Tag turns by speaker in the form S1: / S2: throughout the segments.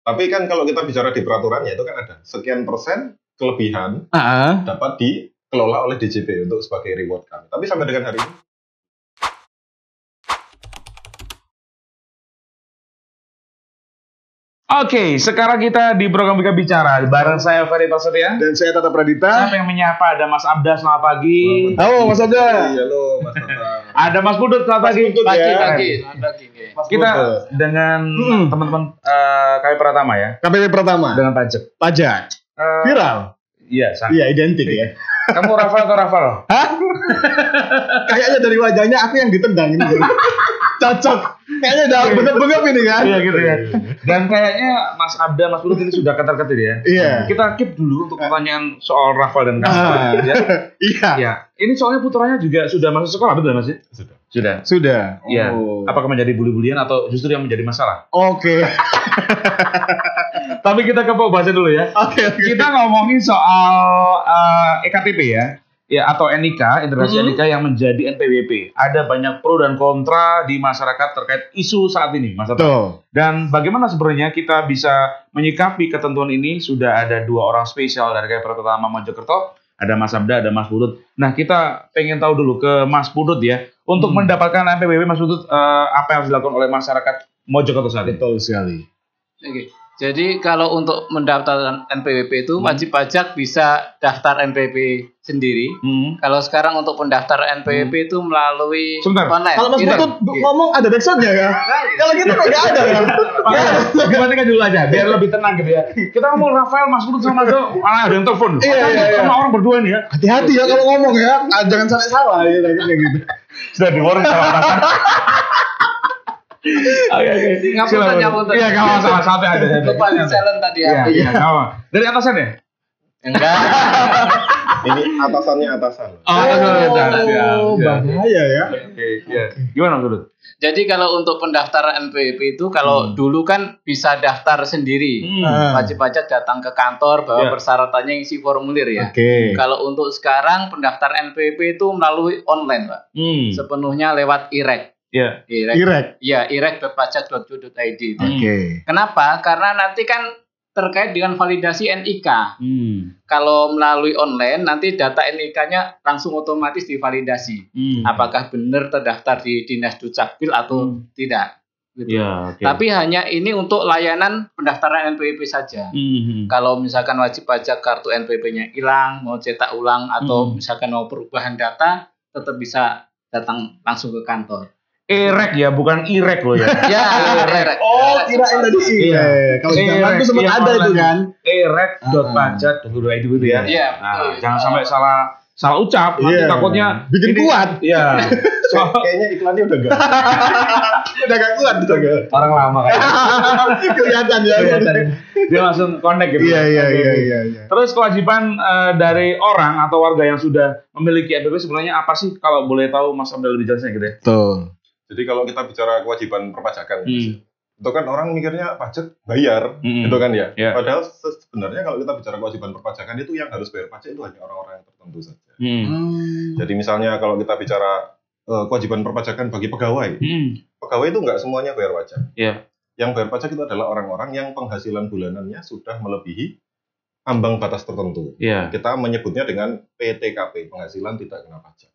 S1: Tapi kan kalau kita bicara di peraturannya itu kan ada sekian persen kelebihan dapat dikelola oleh DJP untuk sebagai reward kami. Tapi sampai dengan hari ini
S2: Oke, sekarang kita di program Bika Bicara bareng saya Ferry Prasetya
S3: dan saya Tata Pradita.
S2: Siapa yang menyapa? Ada Mas Abda, selamat pagi.
S3: Halo Mas Abda.
S1: Halo Mas Tata.
S2: Ada Mas Pudut, selamat pagi.
S3: Pagi.
S2: Kita dengan teman-teman KP Pratama ya.
S3: KPP Pratama.
S2: Dengan pajak.
S3: Viral.
S2: Iya,
S3: Iya, identik ya.
S2: Kamu Rafael atau Rafael?
S3: Hah? Kayaknya dari wajahnya aku yang ditendang ini. Cocok. Kayaknya udah bengep-bengep ini kan.
S2: Iya gitu ya. Dan kayaknya Mas Abda, Mas Pudut ini sudah ketar-ketir ya.
S3: Iya.
S2: Kita keep dulu untuk pertanyaan soal Rafael dan kawan.
S3: Iya.
S2: Ya. Ini soalnya putranya juga sudah masuk sekolah, betul Mas? Sudah. Iya.
S3: Oh.
S2: Apakah menjadi bully-bulian atau justru yang menjadi masalah?
S3: Oke.
S2: Tapi kita ke pembahasan dulu ya.
S3: Oke.
S2: Kita ngomongin soal EKTP ya. Ya, atau NIK, integrasi NIK yang menjadi NPWP. Ada banyak pro dan kontra di masyarakat terkait isu saat ini, Mas Tata. Dan bagaimana sebenarnya kita bisa menyikapi ketentuan ini? Sudah ada 2 orang spesial dari KP Pratama Mojokerto, ada Mas Abda, ada Mas Pudut. Nah, kita pengen tahu dulu ke Mas Pudut ya, untuk mendapatkan NPWP, Mas Pudut, apa yang harus dilakukan oleh masyarakat Mojokerto saat ini?
S3: Betul sekali.
S4: Oke. Jadi kalau untuk mendaftarkan NPWP itu wajib pajak bisa daftar NPWP sendiri. Kalau sekarang untuk pendaftaran NPWP itu melalui online.
S3: Kalau Mas Putut ngomong ada backsoundnya ya? Kalau gitu nggak ada ya?
S2: Gimana kan dulu aja, biar lebih tenang gitu ya. Kita ngomong Rafael, Mas Pudut sama ada yang telepon.
S3: Iya.
S2: Sama orang berdua nih ya.
S3: Hati-hati ya kalau ngomong ya, jangan sampai salah ya gitu.
S2: Sudah di-warning sama atasan. Oke.
S4: Ngapunten.
S2: Iya, enggak masalah, santai aja.
S4: Lupa di silent tadi ya.
S2: Iya, enggak. Dari atasan ya?
S4: Enggak.
S1: ini atasannya atasan.
S3: Bahaya ya.
S2: Oke. Gimana Mas Pudut?
S4: Jadi kalau untuk pendaftaran NPWP itu kalau dulu kan bisa daftar sendiri. Wajib pajak datang ke kantor bawa persyaratannya isi formulir ya.
S3: Oke.
S4: Kalau untuk sekarang pendaftaran NPWP itu melalui online, Pak. Sepenuhnya lewat IREK.
S3: Iya.
S4: IREK. Iya, irek.pajak.go.id.
S3: Oke.
S4: Kenapa? Karena nanti kan terkait dengan validasi NIK. Kalau melalui online nanti data NIK-nya langsung otomatis divalidasi. Apakah benar terdaftar di Dinas Dukcapil atau tidak. Gitu.
S2: Ya, okay.
S4: Tapi hanya ini untuk layanan pendaftaran NPWP saja. Kalau misalkan wajib pajak kartu NPWP-nya hilang, mau cetak ulang atau misalkan mau perubahan data, tetap bisa datang langsung ke kantor.
S2: IREK ya, bukan IREK loh ya.
S4: Ya, IREK.
S3: Oh, kirain tadi IREK. Kalau di zaman itu sempat ada itu kan.
S2: IREK.pajak.go.id gitu ya.
S4: Iya.
S2: Nah, jangan sampai salah ucap, nanti takutnya
S3: bikin kuat.
S2: Iya.
S1: Kayaknya iklannya udah gak.
S3: Udah gak kuat.
S2: Orang lama kayaknya.
S3: Kelihatan ya.
S2: Dia langsung connect gitu.
S3: Iya.
S2: Terus kewajiban dari orang atau warga yang sudah memiliki NPWP sebenarnya apa sih, kalau boleh tahu Mas Abdul lebih jelasnya gitu ya?
S3: Betul.
S1: Jadi kalau kita bicara kewajiban perpajakan, itu kan orang mikirnya pajak bayar, gitu kan ya. Padahal sebenarnya kalau kita bicara kewajiban perpajakan itu yang harus bayar pajak itu hanya orang-orang yang tertentu saja. Jadi misalnya kalau kita bicara kewajiban perpajakan bagi pegawai, pegawai itu nggak semuanya bayar pajak. Yang bayar pajak itu adalah orang-orang yang penghasilan bulanannya sudah melebihi ambang batas tertentu. Kita menyebutnya dengan PTKP, penghasilan tidak kena pajak.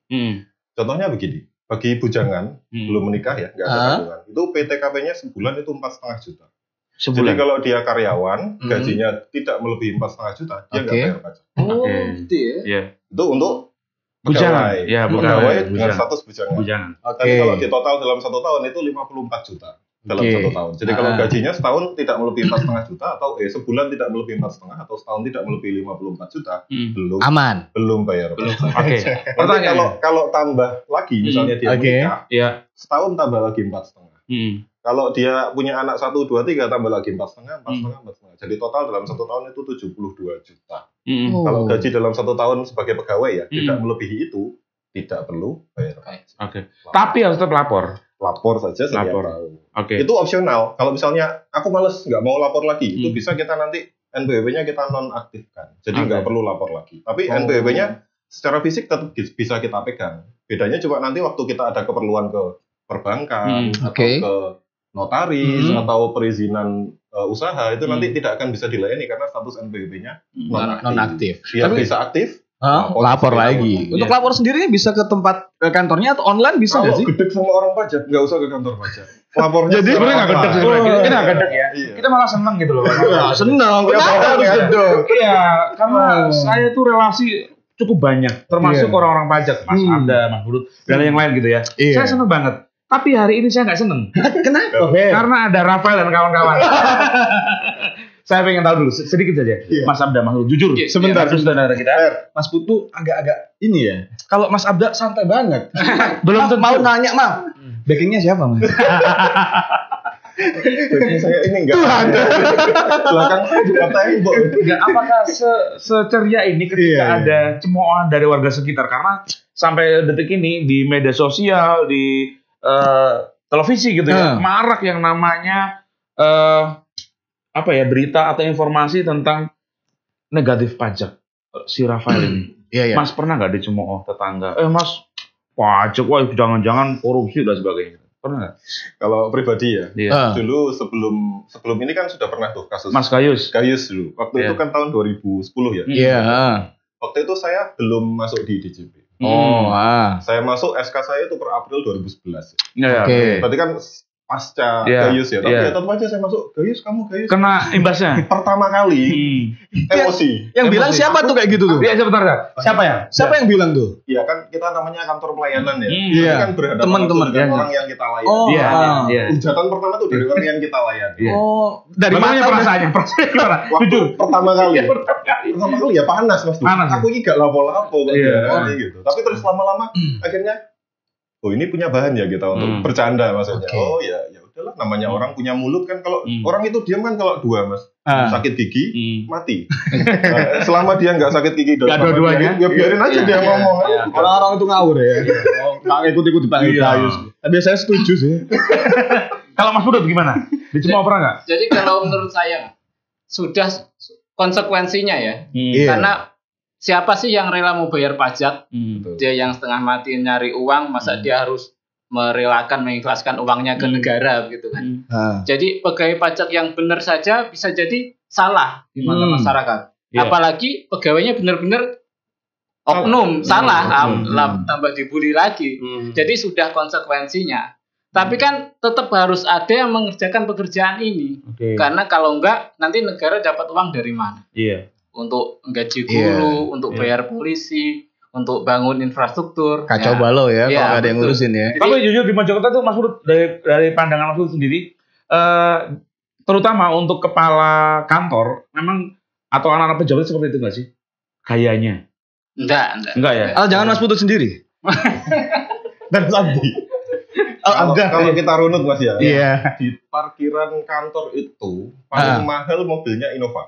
S1: Contohnya begini. Bagi bujangan belum menikah ya, nggak ada tanggungan. Itu PTKP-nya sebulan itu 4,5 juta. Jadi kalau dia karyawan, gajinya tidak melebihi 4,5 juta, dia nggak bayar pajak.
S4: Gitu ya.
S1: Itu untuk
S2: bujangan.
S1: Pegawai dengan status bujangan.
S3: Oke.
S1: Tapi kalau di total dalam 1 tahun itu 54 juta dalam 1 tahun. Jadi kalau gajinya setahun tidak melebihi 4,5 juta atau sebulan tidak melebihi 4,5 atau setahun tidak melebihi 54 juta, belum bayar pajak.
S2: Oke.
S1: Pertanyaan, kalau tambah lagi misalnya dia menikah, setahun tambah lagi 4,5. Kalau dia punya anak 1, 2, 3 tambah lagi 4,5. Jadi total dalam 1 tahun itu 72 juta. Kalau gaji dalam 1 tahun sebagai pegawai ya tidak melebihi itu, tidak perlu bayar pajak.
S2: Tapi harus tetap lapor
S1: saja setiap tahun.
S2: Itu
S1: opsional. Kalau misalnya aku males nggak mau lapor lagi, itu bisa kita nanti NPWP-nya kita nonaktifkan. Jadi nggak perlu lapor lagi. Tapi NPWP-nya secara fisik tetap bisa kita pegang. Bedanya cuma nanti waktu kita ada keperluan ke perbankan atau ke notaris atau perizinan usaha itu nanti tidak akan bisa dilayani karena status NPWP-nya
S3: non-aktif.
S1: Biar bisa aktif,
S3: lapor lagi. Untuk lapor sendiri bisa ke tempat kantornya atau online bisa nggak sih?
S1: Kalau gedek sama orang pajak nggak usah ke kantor pajak. Lapornya
S2: jadi sebenarnya nggak gedek sebenarnya. Kita nggak gedek ya. Kita malah seneng gitu loh.
S3: Seneng. Kenapa harus gedek?
S2: Iya, karena saya tuh relasi cukup banyak, termasuk orang-orang pajak, Mas Abda, Mas Budut, dan yang lain gitu ya. Saya seneng banget. Tapi hari ini saya nggak seneng.
S3: Kenapa?
S2: Karena ada Rafael dan kawan-kawan. Saya pengen tahu dulu sedikit saja, Mas Abda, Mas Budut, jujur.
S3: Sebentar,
S2: saudara kita.
S3: Mas Putu agak-agak ini ya. Kalau Mas Abda santai banget.
S2: Belum
S3: mau nanya, Mas. Backingnya siapa, Mas?
S1: Backing saya ini enggak. Belakang saya juga tembok.
S2: Apakah seceria ini ketika ada cemoohan dari warga sekitar? Karena sampai detik ini di media sosial, di televisi gitu ya, marak yang namanya berita atau informasi tentang negatif pajak si Rafael ini. Mas pernah nggak dicemooh tetangga? Mas pajak, wah jangan-jangan korupsi dan sebagainya. Pernah nggak?
S1: Kalau pribadi ya, dulu sebelum ini kan sudah pernah tuh kasus
S2: Mas Gayus
S1: dulu. Waktu itu kan tahun 2010 ya. Waktu itu saya belum masuk di DJP. Saya masuk SK saya itu per April 2011. Berarti kan pasca Gayus ya. Tapi tetap aja saya masuk Gayus, kamu Gayus.
S2: Kena imbasnya.
S1: Pertama kali emosi.
S3: Yang bilang siapa tuh kayak gitu tuh?
S2: Iya, sebentar. Siapa ya?
S3: Siapa yang bilang tuh?
S1: Iya kan kita namanya kantor pelayanan ya.
S3: Iya.
S1: Kan berhadapan
S3: Teman-teman
S1: dengan orang yang kita layani. Ujatan pertama tuh dari orang yang kita layani.
S2: Dari mana perasaannya? Gimana?
S1: Waktu pertama kali. Pertama kali ya panas Mas. Aku ini gak lapo-lapo gitu. Tapi terus lama-lama akhirnya ini punya bahan ya kita untuk bercanda maksudnya. Ya udahlah, namanya orang punya mulut kan. Kalau orang itu diam kan kalau dua Mas, sakit gigi mati. Selama dia nggak sakit gigi dan dua-duanya, ya biarin aja dia ngomong.
S3: Orang-orang itu ngawur ya. Nggak ikut-ikut dipanggil Gayus. Tapi saya setuju sih.
S2: Kalau Mas Budut gimana? Dicemooh pernah nggak?
S4: Jadi kalau menurut saya sudah konsekuensinya ya. Karena siapa sih yang rela mau bayar pajak? Dia yang setengah mati nyari uang, masa dia harus merelakan, mengikhlaskan uangnya ke negara gitu kan? Jadi pegawai pajak yang benar saja bisa jadi salah di mata masyarakat. Apalagi pegawainya benar-benar oknum, salah, tambah dibully lagi. Jadi sudah konsekuensinya. Tapi kan tetap harus ada yang mengerjakan pekerjaan ini. Karena kalau enggak, nanti negara dapat uang dari mana? Untuk gaji guru, untuk bayar polisi, untuk bangun infrastruktur.
S3: Kacau balau ya, kalau nggak ada yang ngurusin ya.
S2: Tapi jujur di Mojokerto tuh Mas Budut, dari pandangan Mas Budut sendiri, terutama untuk kepala kantor, memang atau anak-anak pejabat seperti itu nggak sih? Kayaknya. Enggak ya?
S3: Jangan Mas Budut sendiri.
S1: Dan Sandi. Kalau kita runut Mas ya, di parkiran kantor itu paling mahal mobilnya Innova.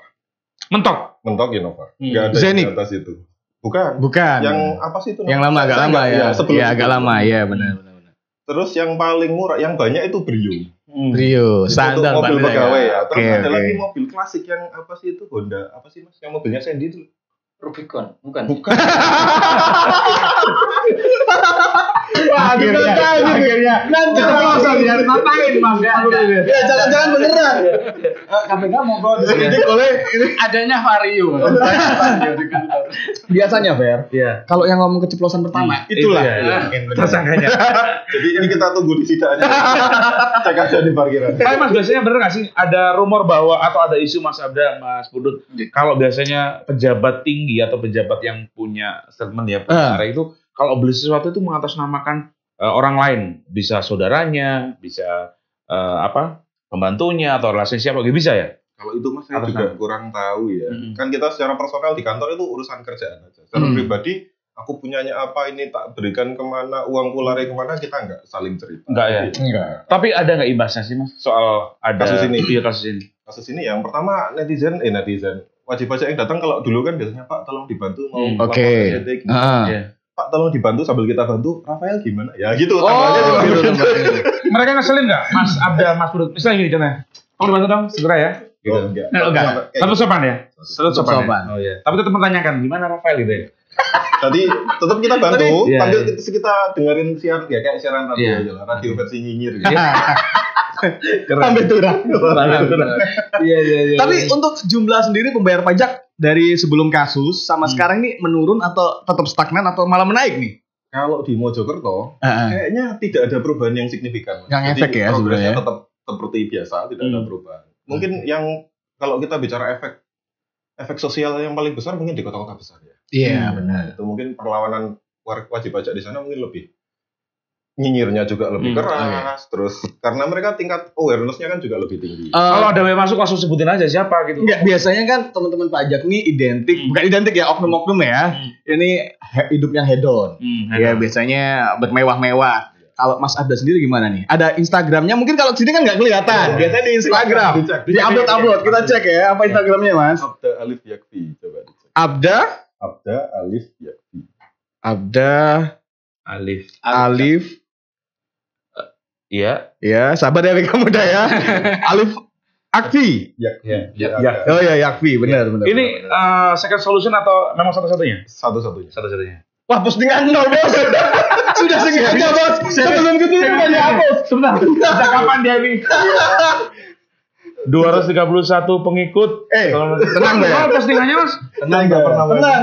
S2: Mentok
S1: Innova. Nggak ada di atas itu. Bukan. Yang apa sih itu?
S3: Yang lama, agak lama ya. Iya, agak lama ya, benar.
S1: Terus yang paling murah, yang banyak itu
S3: Brio, standar
S1: mobil pegawai ya. Terus ada lagi mobil klasik yang apa sih itu? Honda apa sih Mas? Yang mobilnya Sandy itu.
S4: Rubicon, bukan.
S2: Akhirnya nanti ngapain Mas?
S3: Ya jangan-jangan beneran. KPK mau bawa diselidik oleh
S4: adanya Vario.
S3: Biasanya Fer. Kalau yang ngomong keceplosan pertama itulah
S2: tersangkanya.
S1: Jadi ini kita tunggu di sidang aja. Cek aja di parkiran.
S2: Tapi Mas, biasanya bener nggak sih ada rumor bahwa atau ada isu Mas Abda, Mas Budut, kalau biasanya pejabat tinggi atau pejabat yang punya statement ya itu kalau beli sesuatu itu mengatasnamakan orang lain, bisa saudaranya, bisa pembantunya atau relasi siapa, bisa ya?
S1: Kalau itu Mas saya juga kurang tahu ya. Kan kita secara personal di kantor itu urusan kerjaan aja. Secara pribadi aku punyanya apa ini tak berikan kemana, uangku lari kemana, kita nggak saling cerita.
S2: Enggak ya? Enggak. Tapi ada nggak imbasnya sih Mas soal ada
S1: kasus ini?
S2: Iya, kasus ini
S1: yang pertama netizen wajib pajak yang datang kalau dulu kan biasanya Pak tolong dibantu mau lapor SPT Pak tolong dibantu sambil kita bantu. Rafael gimana? Ya gitu tambahnya gitu.
S2: Mereka ngeselin nggak Mas Abda, Mas Budut? Misalnya gini contohnya, kamu dibantu dong segera ya.
S1: Gitu.
S2: Enggak. Tapi sopan ya. Sopan. Oh iya. Tapi tetap menanyakan gimana Rafael gitu ya.
S1: Tadi tetap kita bantu, sambil kita dengerin siaran ya kayak siaran radio aja lah, radio versi nyinyir gitu.
S3: Sampai turun. Iya. Tapi untuk jumlah sendiri pembayar pajak dari sebelum kasus sama sekarang ini menurun atau tetap stagnan atau malah menaik nih?
S1: Kalau di Mojokerto, kayaknya tidak ada perubahan yang signifikan.
S3: Yang efek ya sebenarnya.
S1: Tetap seperti biasa, tidak ada perubahan. Mungkin yang kalau kita bicara efek sosial yang paling besar mungkin di kota-kota besar ya.
S3: Iya, benar.
S1: Itu mungkin perlawanan wajib pajak di sana mungkin lebih nyinyirnya juga lebih keras, terus karena mereka tingkat awareness-nya kan juga lebih tinggi.
S2: Kalau ada yang masuk langsung sebutin aja siapa gitu.
S3: Enggak, biasanya kan teman-teman pajak nih bukan identik ya, oknum-oknum ya. Ini hidupnya hedon. Ya biasanya bermewah-mewah. Kalau Mas Abda sendiri gimana nih? Ada Instagramnya, mungkin kalau sini kan nggak kelihatan. Biasanya di Instagram, di upload. Kita cek ya, apa Instagramnya Mas?
S1: Abda Alif Yakfi, coba dicek.
S3: Abda
S1: Alif Yakfi.
S3: Abda Alif.
S2: Iya.
S3: Ya, sabar ya kamu dah ya. Alif Yakfi. Oh ya, Yakfi, benar.
S2: Ini second solution atau memang satu-satunya?
S1: Satu-satunya.
S3: Wah, postingan nol, Bos. Sudah sengaja, Bos. Sebelum gitu banyak hapus.
S2: Sebentar. Sejak kapan dia ini? 231 pengikut.
S3: Tenang ya.
S2: Postingannya, Mas?
S3: Tenang,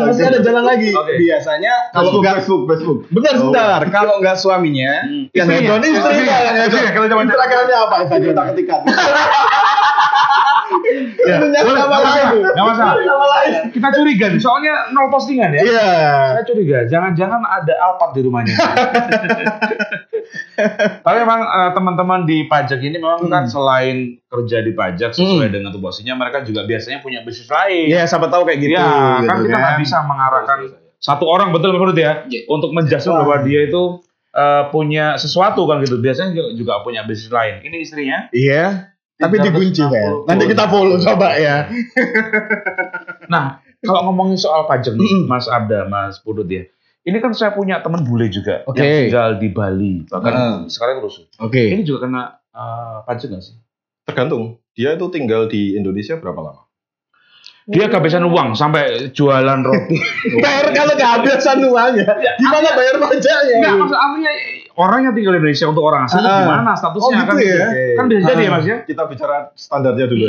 S3: masih ada jalan lagi. Biasanya kalau enggak Facebook. Benar, sebentar. Kalau enggak suaminya, yang hedon istrinya.
S2: Kalau zaman
S3: Instagramnya apa? Saya tak ketikkan.
S2: Ya, nggak masalah. Kita curiga nih, soalnya nol postingan ya.
S3: Iya.
S2: Saya curiga, jangan-jangan ada Alphard di rumahnya. Tapi memang teman-teman di pajak ini memang kan selain kerja di pajak sesuai dengan tupoksinya, mereka juga biasanya punya bisnis lain.
S3: Iya, siapa tahu kayak gitu.
S2: Ya, kan kita nggak bisa mengarahkan satu orang betul menurut ya, untuk menjudge bahwa dia itu punya sesuatu kan gitu. Biasanya juga punya bisnis lain. Ini istrinya.
S3: Iya. Tapi dikunci kan. Nanti kita follow coba ya.
S2: Nah, kalau ngomongin soal pajak nih, Mas Abda, Mas Pudut ya. Ini kan saya punya teman bule juga yang tinggal di Bali, bahkan sekarang rusuh. Ini juga kena pajak nggak sih?
S1: Tergantung. Dia itu tinggal di Indonesia berapa lama?
S2: Dia kehabisan uang sampai jualan roti.
S3: Bayar kalau kehabisan uangnya, gimana bayar pajaknya?
S2: Enggak, maksud artinya orang yang tinggal di Indonesia untuk orang asing gimana statusnya
S3: gitu ya?
S2: Kan bisa jadi ya Mas ya?
S1: Kita bicara standarnya dulu.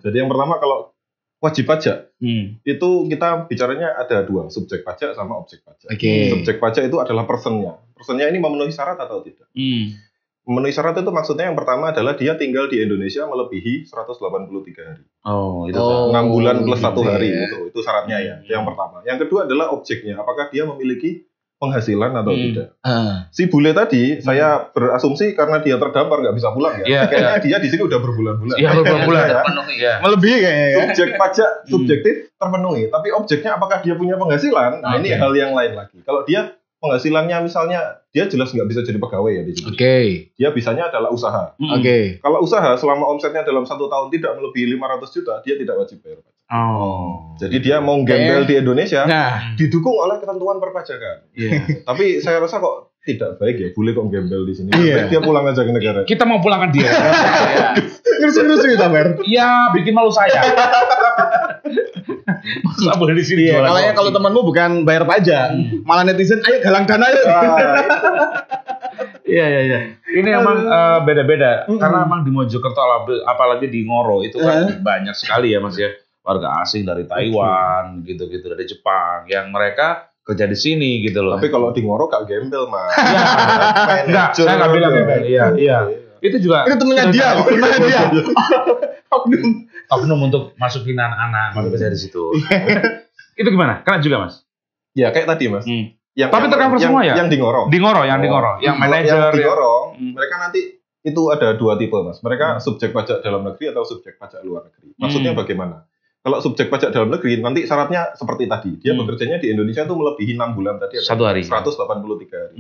S1: Jadi yang pertama kalau wajib pajak itu kita bicaranya ada dua, subjek pajak sama objek pajak. Subjek pajak itu adalah personnya. Personnya ini memenuhi syarat atau tidak? Memenuhi syarat itu maksudnya yang pertama adalah dia tinggal di Indonesia melebihi 183 hari.
S2: Itu
S1: 6 bulan plus 1 hari itu syaratnya ya. Yang pertama. Yang kedua adalah objeknya. Apakah dia memiliki penghasilan atau tidak? Si bule tadi saya berasumsi karena dia terdampar nggak bisa pulang ya. Kayaknya dia di sini udah berbulan-bulan.
S2: Iya, berbulan-bulan ya.
S3: Melebihi kayaknya ya.
S1: Subjek pajak subjektif terpenuhi, tapi objeknya apakah dia punya penghasilan? Nah, ini hal yang lain lagi. Kalau dia penghasilannya misalnya dia jelas nggak bisa jadi pegawai ya di sini. Dia bisanya adalah usaha. Kalau usaha selama omsetnya dalam 1 tahun tidak melebihi 500 juta, dia tidak wajib bayar pajak. Jadi dia mau gembel di Indonesia, didukung oleh ketentuan perpajakan. Tapi saya rasa kok tidak baik ya, boleh kok gembel di sini. Dia pulang aja ke negara.
S2: Kita mau pulangkan dia.
S3: Ngurus-ngurus kita, Mer.
S2: Ya, bikin malu saya. Masa boleh di sini jualan.
S3: Kalau temanmu bukan bayar pajak, malah netizen ayo galang dana yuk.
S2: Iya. Ini emang beda-beda karena emang di Mojokerto apalagi di Ngoro itu kan banyak sekali ya Mas ya, warga asing dari Taiwan gitu-gitu, dari Jepang yang mereka kerja di sini gitu loh.
S1: Tapi kalau di Ngoro gak gembel Mas.
S2: Enggak, saya nggak bilang gembel. Iya. Itu juga
S3: temennya dia.
S2: Oknum untuk masukin anak-anak masuk kerja di situ. Itu gimana? Kena juga Mas?
S1: Ya kayak tadi Mas.
S2: Tapi tercover semua ya?
S1: Yang di Ngoro.
S2: Yang manajer.
S1: Yang di Ngoro, mereka nanti itu ada 2 tipe Mas. Mereka subjek pajak dalam negeri atau subjek pajak luar negeri. Maksudnya bagaimana? Kalau subjek pajak dalam negeri, nanti syaratnya seperti tadi. Dia bekerjanya di Indonesia itu melebihi 6 bulan tadi.
S2: 1 hari.
S1: 183 hari.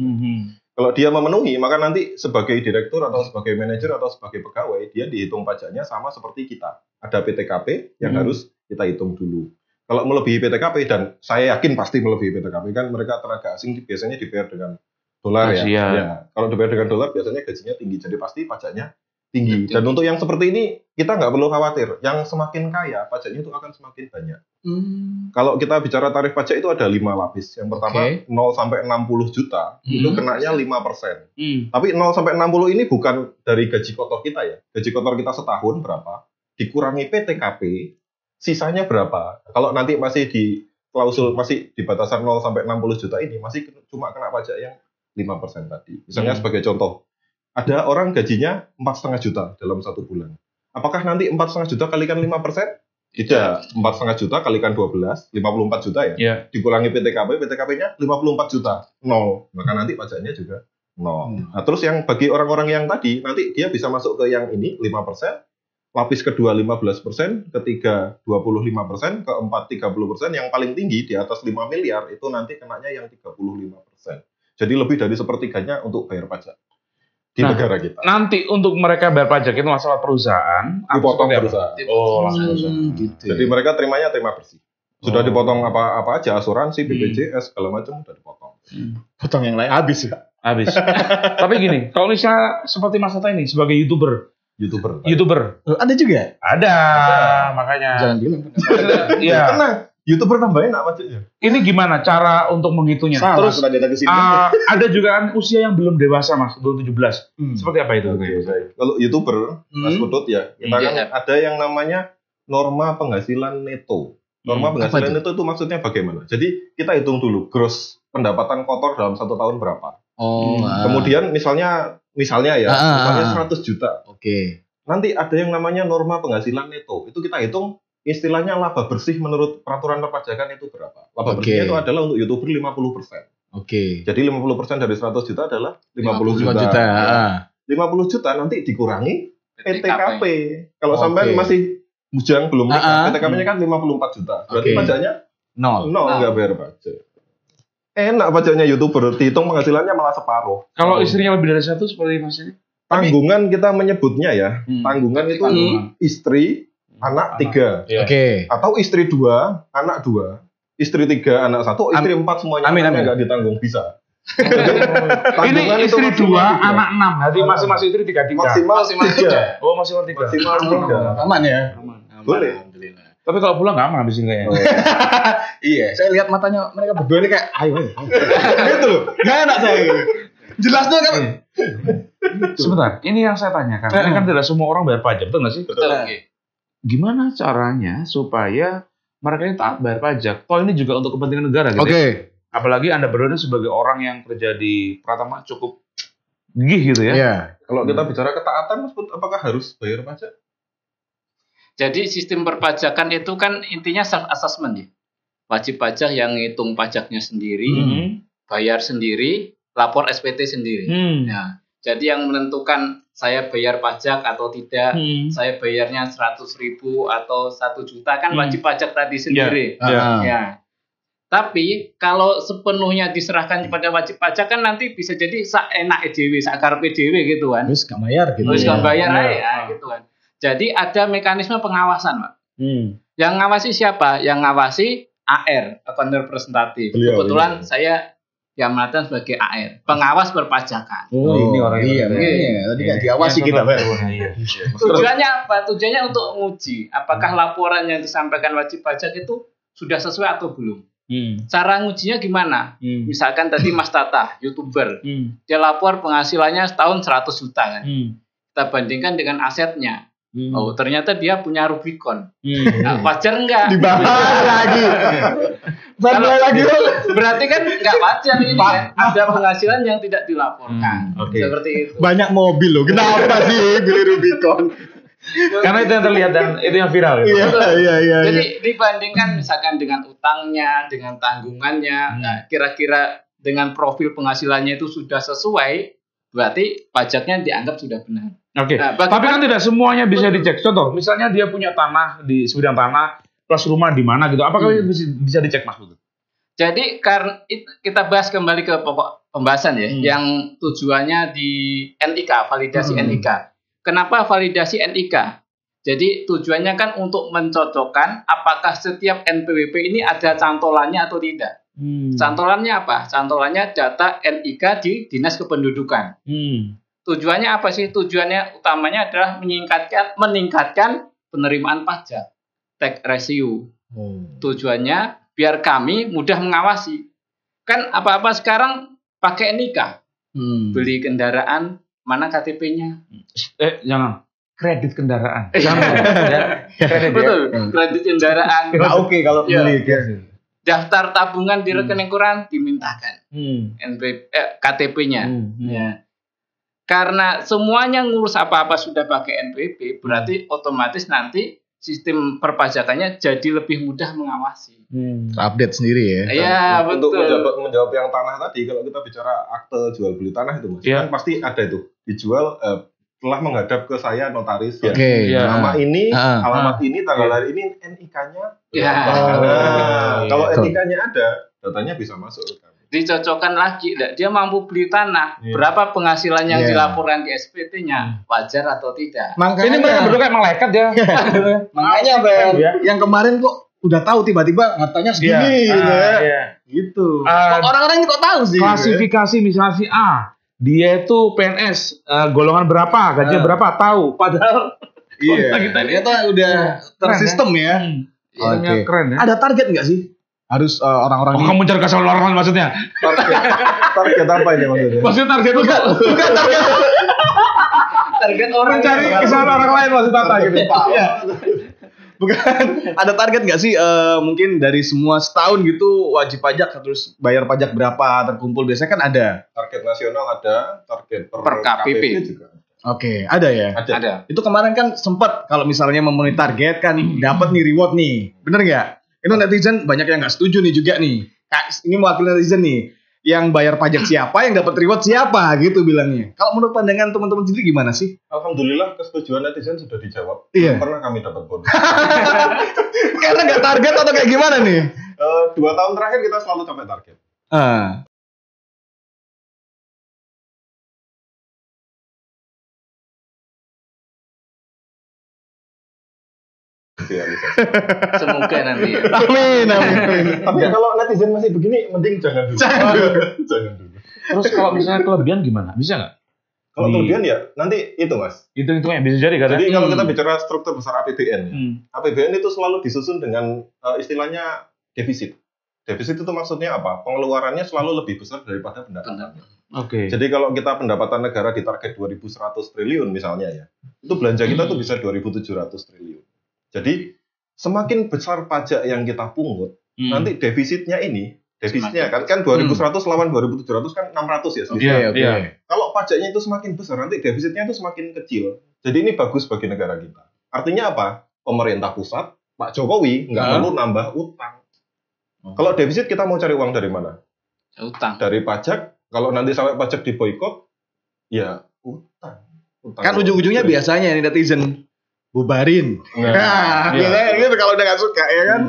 S1: Kalau dia memenuhi, maka nanti sebagai direktur atau sebagai manajer atau sebagai pegawai, dia dihitung pajaknya sama seperti kita. Ada PTKP yang harus kita hitung dulu. Kalau melebihi PTKP, dan saya yakin pasti melebihi PTKP, kan mereka tenaga asing biasanya dibayar dengan dolar ya. Kalau dibayar dengan dolar, biasanya gajinya tinggi. Jadi pasti pajaknya tinggi. Dan untuk yang seperti ini kita nggak perlu khawatir. Yang semakin kaya pajaknya itu akan semakin banyak. Kalau kita bicara tarif pajak itu ada 5 lapis. Yang pertama 0 sampai 60 juta itu kenanya 5%. Tapi 0 sampai 60 ini bukan dari gaji kotor kita ya. Gaji kotor kita setahun berapa? Dikurangi PTKP, sisanya berapa? Kalau nanti masih di klausul masih di batasan 0 sampai 60 juta ini masih cuma kena pajak yang 5% tadi. Misalnya sebagai contoh, ada orang gajinya 4,5 juta dalam 1 bulan. Apakah nanti 4,5 juta kalikan 5%? Tidak. 4,5 juta kalikan 12, 54 juta ya. Yeah. Dikurangi PTKP-nya 54 juta. 0. Maka nanti pajaknya juga 0. Nah, terus yang bagi orang-orang yang tadi, nanti dia bisa masuk ke yang ini 5%, lapis kedua 15%, ketiga 25%, keempat 30%, yang paling tinggi di atas 5 miliar itu nanti kenanya yang 35%. Jadi lebih dari sepertiganya untuk bayar pajak. Di negara kita.
S2: Nanti untuk mereka bayar pajak itu masalah perusahaan,
S1: dipotong perusahaan.
S2: Oh, langsung.
S1: Gitu. Jadi mereka terima bersih. Sudah dipotong apa aja, asuransi, BPJS segala macam sudah dipotong.
S3: Potong yang lain habis ya.
S2: Habis. Tapi gini, kalau misalnya seperti Mas Hatta ini sebagai YouTuber.
S3: Ada juga?
S2: Ada. Makanya.
S3: Jangan bilang.
S2: Iya.
S1: Tenang. YouTuber tambahin apa pajaknya?
S2: Ini gimana cara untuk menghitungnya? Terus ada juga kan usia yang belum dewasa Mas, belum 17. Seperti apa itu?
S1: Kalau YouTuber, Mas Putut ya, kita kan ada yang namanya norma penghasilan neto. Norma penghasilan neto itu maksudnya bagaimana? Jadi kita hitung dulu gross pendapatan kotor dalam 1 tahun berapa. Kemudian misalnya 100 juta.
S3: Oke.
S1: Nanti ada yang namanya norma penghasilan neto. Itu kita hitung istilahnya laba bersih menurut peraturan perpajakan itu berapa? Laba bersihnya itu adalah untuk YouTuber 50%.
S3: Oke.
S1: Jadi 50% dari 100 juta adalah 50 juta. 50 juta nanti dikurangi PTKP. Kalau sampai masih bujang belum nikah, PTKP-nya kan 54 juta. Berarti pajaknya 0 nggak bayar pajak. Enak pajaknya YouTuber, dihitung penghasilannya malah separuh.
S2: Kalau istrinya lebih dari 1 seperti Mas ini?
S1: Tanggungan kita menyebutnya ya. Tanggungan itu istri, anak 3.
S3: Oke.
S1: Atau istri 2, anak 2. Istri 3, anak 1, istri 4 semuanya. Amin. Nggak ditanggung, bisa.
S2: Ini istri 2, anak 6. Nanti masing-masing istri 3.
S1: Maksimal 3.
S2: Oh, maksimal 3.
S1: Maksimal 3.
S3: Aman ya?
S1: Aman. Boleh.
S3: Alhamdulillah.
S2: Tapi kalau pulang nggak aman habisin kayaknya.
S3: Iya, saya lihat matanya mereka berdua ini kayak ayo. Gitu loh. Nggak enak saya gitu. Jelas tuh kan.
S2: Sebentar, ini yang saya tanyakan. Ini kan tidak semua orang bayar pajak, betul nggak sih?
S4: Betul.
S2: Gimana caranya supaya mereka ini taat bayar pajak? Toh ini juga untuk kepentingan negara gitu.
S3: Oke.
S2: Apalagi Anda berdua sebagai orang yang kerja di Pratama cukup gigih gitu ya.
S3: Iya.
S1: Kalau kita bicara ketaatan, apakah harus bayar pajak?
S4: Jadi sistem perpajakan itu kan intinya self assessment ya. Wajib pajak yang ngitung pajaknya sendiri, bayar sendiri, lapor SPT sendiri. Nah, jadi yang menentukan saya bayar pajak atau tidak, saya bayarnya 100.000 atau 1 juta kan wajib pajak tadi sendiri. Ya. Tapi kalau sepenuhnya diserahkan kepada wajib pajak kan nanti bisa jadi enak EDW, sakarepe dhewe gitu kan.
S3: Terus nggak bayar gitu.
S4: Terus nggak bayar aja gitu kan. Jadi ada mekanisme pengawasan, Pak. Yang ngawasi siapa? Yang ngawasi AR, akun representatif. Kebetulan saya yang melatan sebagai AR, pengawas perpajakan.
S3: Ini orang iya. Tadi nggak diawasi kita, Pak.
S4: Tujuannya apa? Tujuannya untuk menguji apakah laporan yang disampaikan wajib pajak itu sudah sesuai atau belum. Cara ngujinya gimana? Misalkan tadi Mas Tata, YouTuber, dia lapor penghasilannya setahun 100 juta kan. Kita bandingkan dengan asetnya. Oh, ternyata dia punya Rubicon. Nah, wajar enggak?
S3: Dibahas lagi.
S4: Berarti kan enggak wajar ini kan. Ada penghasilan yang tidak dilaporkan. Seperti itu.
S3: Banyak mobil loh. Kenapa sih beli Rubicon?
S2: Karena itu yang terlihat dan itu yang viral.
S3: Iya.
S4: Jadi dibandingkan misalkan dengan utangnya, dengan tanggungannya, nah, kira-kira dengan profil penghasilannya itu sudah sesuai, berarti pajaknya dianggap sudah benar.
S2: Oke. Nah, tapi kan tidak semuanya bisa dicek. Contoh, misalnya dia punya tanah di sebidang tanah plus rumah di mana gitu. Apakah itu bisa dicek Mas?
S4: Jadi karena kita bahas kembali ke pokok pembahasan ya, yang tujuannya di NIK, validasi NIK. Kenapa validasi NIK? Jadi tujuannya kan untuk mencocokkan apakah setiap NPWP ini ada cantolannya atau tidak. Cantolannya apa? Cantolannya data NIK di Dinas Kependudukan. Tujuannya apa sih? Tujuannya utamanya adalah meningkatkan penerimaan pajak, tax ratio. Tujuannya biar kami mudah mengawasi. Kan apa-apa sekarang pakai NIK. Beli kendaraan, mana KTP-nya?
S2: Jangan. Kredit kendaraan.
S4: Betul, kredit kendaraan.
S3: Oke kalau beli.
S4: Daftar tabungan di rekening koran dimintakan. KTP-nya. Ya. Karena semuanya ngurus apa-apa sudah pakai NPWP, berarti otomatis nanti sistem perpajakannya jadi lebih mudah mengawasi.
S3: Update sendiri ya.
S4: Iya,
S1: betul. Untuk menjawab yang tanah tadi, kalau kita bicara akte jual beli tanah itu, Mas, kan pasti ada itu dijual telah menghadap ke saya notaris nama ini, alamat ini, tanggal lahir ini, NIK-nya. Kalau NIK-nya ada, datanya bisa masuk ke kami.
S4: Dicocokkan lagi, dia mampu beli tanah, berapa penghasilan yang dilaporkan ke SPT-nya, wajar atau tidak?
S3: Makanya
S2: ini mereka berdua kayak malaikat ya.
S3: Makanya Bang, yang kemarin kok udah tahu tiba-tiba hartanya segini gitu. Orang-orang ini kok tahu sih?
S2: Klasifikasi misalnya si A, dia itu PNS, golongan berapa, gajinya berapa, tahu. Padahal
S3: kita ternyata udah tersistem ya.
S2: Oke. Keren ya.
S3: Ada target nggak sih? Harus orang-orang ini.
S2: Kamu mencari kesalahan orang lain maksudnya?
S1: Target apa ini maksudnya?
S2: Maksudnya target
S3: bukan target.
S4: Target orang
S2: mencari kesalahan orang lain maksud apa gitu?
S3: Bukan. Ada target nggak sih? Mungkin dari semua setahun gitu wajib pajak terus bayar pajak berapa terkumpul biasanya kan ada.
S1: Target nasional ada, target
S4: per KPP
S1: juga.
S3: Oke, ada ya?
S4: Ada.
S3: Itu kemarin kan sempat kalau misalnya memenuhi target kan dapat nih reward nih. Bener nggak? Itu netizen banyak yang nggak setuju nih juga nih. Ini mewakili netizen nih. Yang bayar pajak siapa, yang dapat reward siapa gitu bilangnya. Kalau menurut pandangan teman-teman sendiri gimana sih?
S1: Alhamdulillah kesetujuan netizen sudah dijawab.
S3: Iya.
S1: Pernah kami dapat bonus.
S3: Karena nggak target atau kayak gimana nih?
S1: 2 tahun terakhir kita selalu capai target.
S4: Semoga nanti.
S3: Amin.
S1: Tapi kalau netizen masih begini, mending jangan dulu. Jangan dulu.
S2: Terus kalau misalnya kelebihan gimana? Bisa nggak?
S1: Kalau kelebihan ya nanti itu Mas.
S2: Itu bisa jadi kan?
S1: Jadi kalau kita bicara struktur besar APBN, APBN itu selalu disusun dengan istilahnya defisit. Defisit itu maksudnya apa? Pengeluarannya selalu lebih besar daripada pendapatannya.
S2: Oke.
S1: Jadi kalau kita pendapatan negara di target 2.100 triliun misalnya ya, itu belanja kita tuh bisa 2.700 triliun. Jadi semakin besar pajak yang kita pungut, nanti defisitnya kan 2.100 lawan 2.700 kan 600 ya.
S3: Iya.
S1: Kalau pajaknya itu semakin besar, nanti defisitnya itu semakin kecil. Jadi ini bagus bagi negara kita. Artinya apa? Pemerintah pusat, Pak Jokowi nggak perlu nambah utang. Kalau defisit kita mau cari uang dari mana?
S4: Utang.
S1: Dari pajak. Kalau nanti sampai pajak diboikot, ya utang.
S3: Kan ujung-ujungnya biasanya nih netizen bubarin. Gitu kalau udah nggak suka ya kan.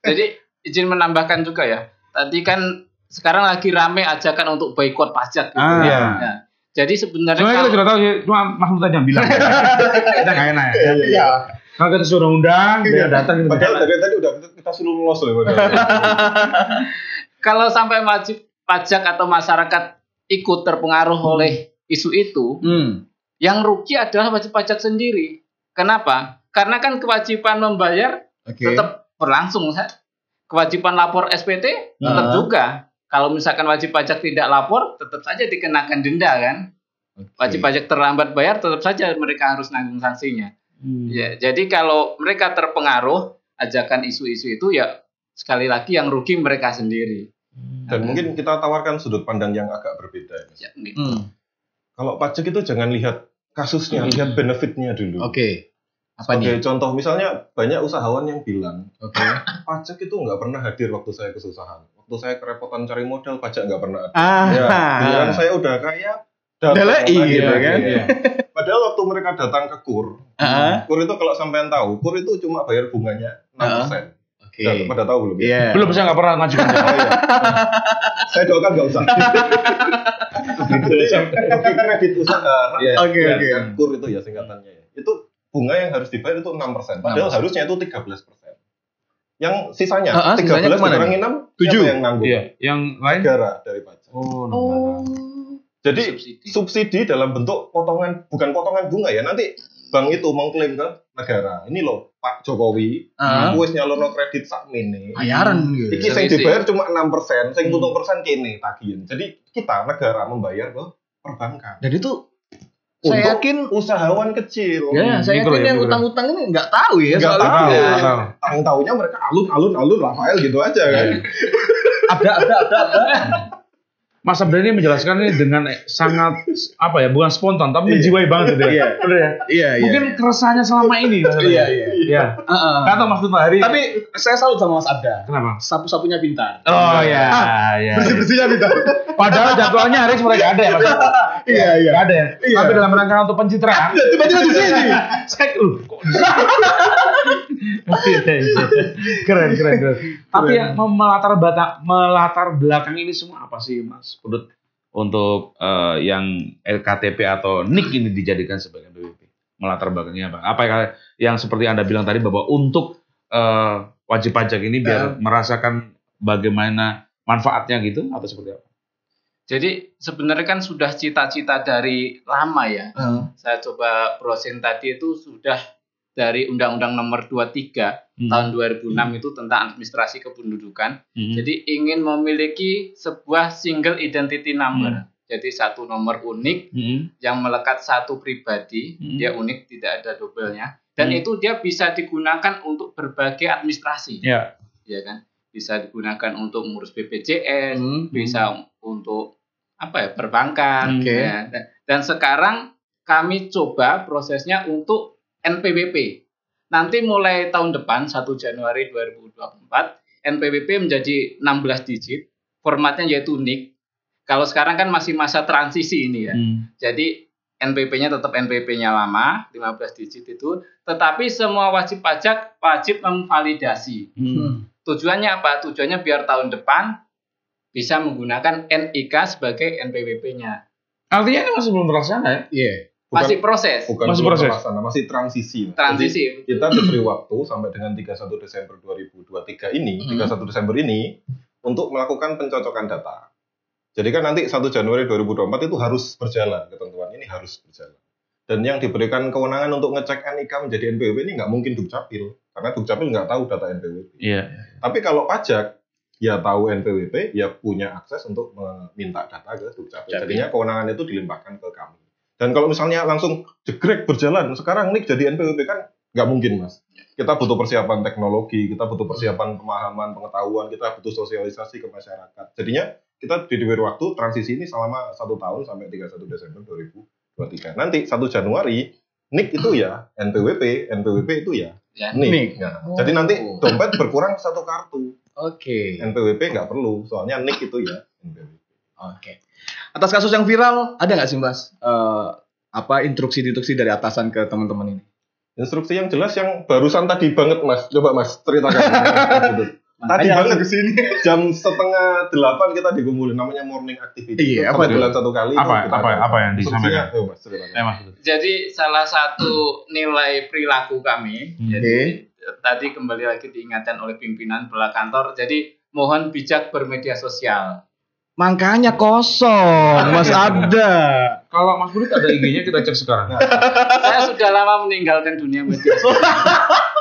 S4: Jadi izin menambahkan juga ya. Tadi kan sekarang lagi rame ajakan untuk boikot pajak. Gitu. Nah, jadi sebenarnya
S2: kita sudah tahu sih, cuma Mas Muta yang bilang. Kita nggak enak ya.
S3: Iya.
S2: Kalau kita suruh undang, dia datang.
S1: Padahal dari tadi udah kita suruh lolos loh.
S4: Kalau sampai wajib pajak atau masyarakat ikut terpengaruh oleh isu itu, yang rugi adalah wajib pajak sendiri. Kenapa? Karena kan kewajiban membayar tetap berlangsung. Kewajiban lapor SPT tetap juga. Kalau misalkan wajib pajak tidak lapor, tetap saja dikenakan denda kan. Wajib pajak terlambat bayar, tetap saja mereka harus nanggung sanksinya. Ya, jadi kalau mereka terpengaruh ajakan isu-isu itu ya sekali lagi yang rugi mereka sendiri.
S1: Dan mungkin kita tawarkan sudut pandang yang agak berbeda.
S4: Ya,
S1: Kalau pajak itu jangan lihat kasusnya, lihat benefitnya dulu.
S3: Sebagai
S1: contoh, misalnya banyak usahawan yang bilang, pajak itu nggak pernah hadir waktu saya kesusahan. Waktu saya kerepotan cari modal, pajak nggak pernah ada. Saya udah kaya,
S3: gitu kan.
S1: Padahal waktu mereka datang ke KUR, KUR itu kalau sampean tahu, KUR itu cuma bayar bunganya 6%. Pada tahu belum?
S2: Belum, saya nggak pernah ngajukan.
S1: Saya doakan nggak usah. Kredit usaha. KUR itu ya singkatannya. Itu bunga yang harus dibayar itu 6%. Padahal harusnya itu 13%. Yang sisanya 13 dikurangi 6, 7 yang nanggung.
S2: Yang lain
S1: negara dari pajak. Jadi subsidi dalam bentuk potongan, bukan potongan bunga ya. Nanti bank itu mengklaim ke negara. Ini loh Pak Jokowi, wis nyalono kredit sakmene.
S3: Bayaran gitu.
S1: Iki sing dibayar cuma 6%, sing 7% kene tagihan. Jadi kita negara membayar ke perbankan.
S3: Dan itu saya yakin
S1: usahawan kecil.
S3: Ya, saya yakin yang utang-utang ini nggak tahu ya.
S1: Nggak tahu. Tahu-tahunya mereka alun-alun Rafael gitu aja kan.
S3: Ada.
S2: Mas Abda ini menjelaskan ini dengan sangat bukan spontan tapi menjiwai banget gitu ya. Benar ya?
S3: Iya.
S2: Mungkin keresahannya selama ini. Iya. Kata Mas Abda hari.
S3: Tapi saya salut sama Mas Abda.
S2: Kenapa?
S3: Sapu-sapunya pintar.
S2: Oh iya.
S3: Bersih-bersihnya pintar.
S2: Padahal jadwalnya hari sebenarnya ada ya Mas.
S3: Iya.
S2: Gak ada ya. Tapi dalam rangka untuk pencitraan.
S3: Tiba-tiba di sini.
S2: Keren. Tapi yang melatar belakang ini semua apa sih Mas Pudut untuk yang LKTP atau NIK ini dijadikan sebagai NPWP? Melatar belakangnya apa? Apa yang seperti Anda bilang tadi bahwa untuk wajib pajak ini biar merasakan bagaimana manfaatnya gitu atau seperti apa?
S4: Jadi sebenarnya kan sudah cita-cita dari lama ya. Saya coba browsing tadi itu sudah dari Undang-Undang Nomor 23 tahun 2006 itu tentang administrasi kependudukan. Jadi ingin memiliki sebuah single identity number. Jadi satu nomor unik yang melekat satu pribadi, dia unik, tidak ada double-nya. Dan itu dia bisa digunakan untuk berbagai administrasi. Ya kan? Bisa digunakan untuk mengurus BPJS, bisa untuk perbankan. Ya. Dan sekarang kami coba prosesnya untuk NPWP. Nanti mulai tahun depan 1 Januari 2024 NPWP menjadi 16 digit, formatnya yaitu NIK. Kalau sekarang kan masih masa transisi ini ya. Jadi NPWP-nya tetap NPWP-nya lama, 15 digit itu, tetapi semua wajib pajak wajib memvalidasi. Tujuannya apa? Tujuannya biar tahun depan bisa menggunakan NIK sebagai NPWP-nya.
S2: Artinya ini masih belum terlaksana ya?
S4: Iya. Masih proses.
S1: Masih proses. Masih transisi.
S4: Transisi.
S1: Jadi, kita diberi waktu sampai dengan 31 Desember 2023 ini, 31 Desember ini untuk melakukan pencocokan data. Jadi kan nanti 1 Januari 2024 itu harus berjalan, ketentuan ini harus berjalan. Dan yang diberikan kewenangan untuk ngecek NIK menjadi NPWP ini nggak mungkin Dukcapil, karena Dukcapil nggak tahu data NPWP.
S2: Iya.
S1: Tapi kalau pajak, ya tahu NPWP, ya punya akses untuk meminta data ke Dukcapil. Jadinya kewenangan itu dilimpahkan ke kami. Dan kalau misalnya langsung jegrek berjalan, sekarang NIK jadi NPWP kan nggak mungkin, Mas. Kita butuh persiapan teknologi, kita butuh persiapan pemahaman, pengetahuan, kita butuh sosialisasi ke masyarakat. Jadinya kita diberi waktu transisi ini selama 1 tahun sampai 31 Desember 2023. Nanti 1 Januari, NIK itu ya NPWP, NPWP itu ya NIK. Nah, jadi nanti dompet berkurang 1 kartu.
S3: Oke.
S1: NPWP nggak perlu, soalnya NIK itu ya NPWP.
S3: Oke. Atas kasus yang viral, ada nggak sih Mas? Instruksi-instruksi dari atasan ke teman-teman ini?
S1: Instruksi yang jelas yang barusan tadi banget Mas. Coba Mas ceritakan. Tadi banget kesini jam 7:30 kita dikumpulin, namanya morning activity.
S3: Iya, apa
S1: bulan 1 kali.
S2: Apa yang disampaikan?
S1: Mas,
S4: jadi salah satu nilai perilaku kami. Jadi tadi kembali lagi diingatkan oleh pimpinan kepala kantor. Jadi mohon bijak bermedia sosial.
S3: Makanya kosong, Mas Abda.
S2: Kalau Mas Budi ada IG-nya kita cek sekarang.
S4: Saya sudah lama meninggalkan dunia media sosial.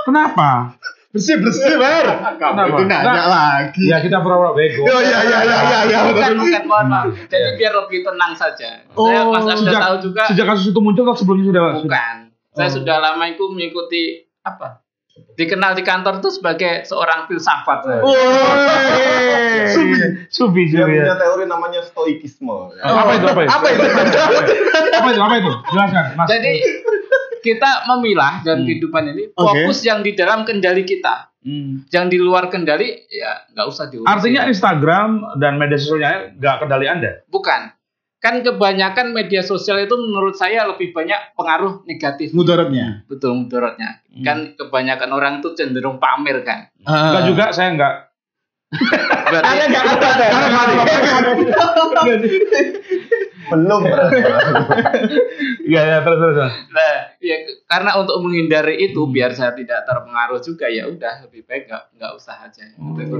S2: Kenapa?
S3: Bersih Bar. Kamu itu nanya lagi.
S2: Ya kita pura-pura bego.
S3: Iya.
S4: Bukan, mohon maaf. Jadi biar lebih tenang saja. Saya Mas Abda tahu juga.
S2: Sejak kasus itu muncul atau sebelumnya sudah?
S4: Bukan. Saya sudah lama itu mengikuti dikenal di kantor itu sebagai seorang filsafat.
S2: Sufi.
S1: Dia punya teori namanya stoikisme.
S2: Apa itu? Jelaskan.
S4: Jadi kita memilah dalam kehidupan ini fokus yang di dalam kendali kita. Yang di luar kendali ya nggak usah diurus.
S2: Artinya Instagram dan media sosialnya nggak kendali Anda?
S4: Bukan. Kan kebanyakan media sosial itu menurut saya lebih banyak pengaruh negatif.
S3: Mudaratnya.
S4: Betul, mudaratnya. Kan kebanyakan orang itu cenderung pamer kan.
S2: Enggak juga, saya enggak.
S1: Belum.
S2: Iya, terus.
S4: Nah, ya karena untuk menghindari itu biar saya tidak terpengaruh juga, ya udah lebih baik enggak usah aja.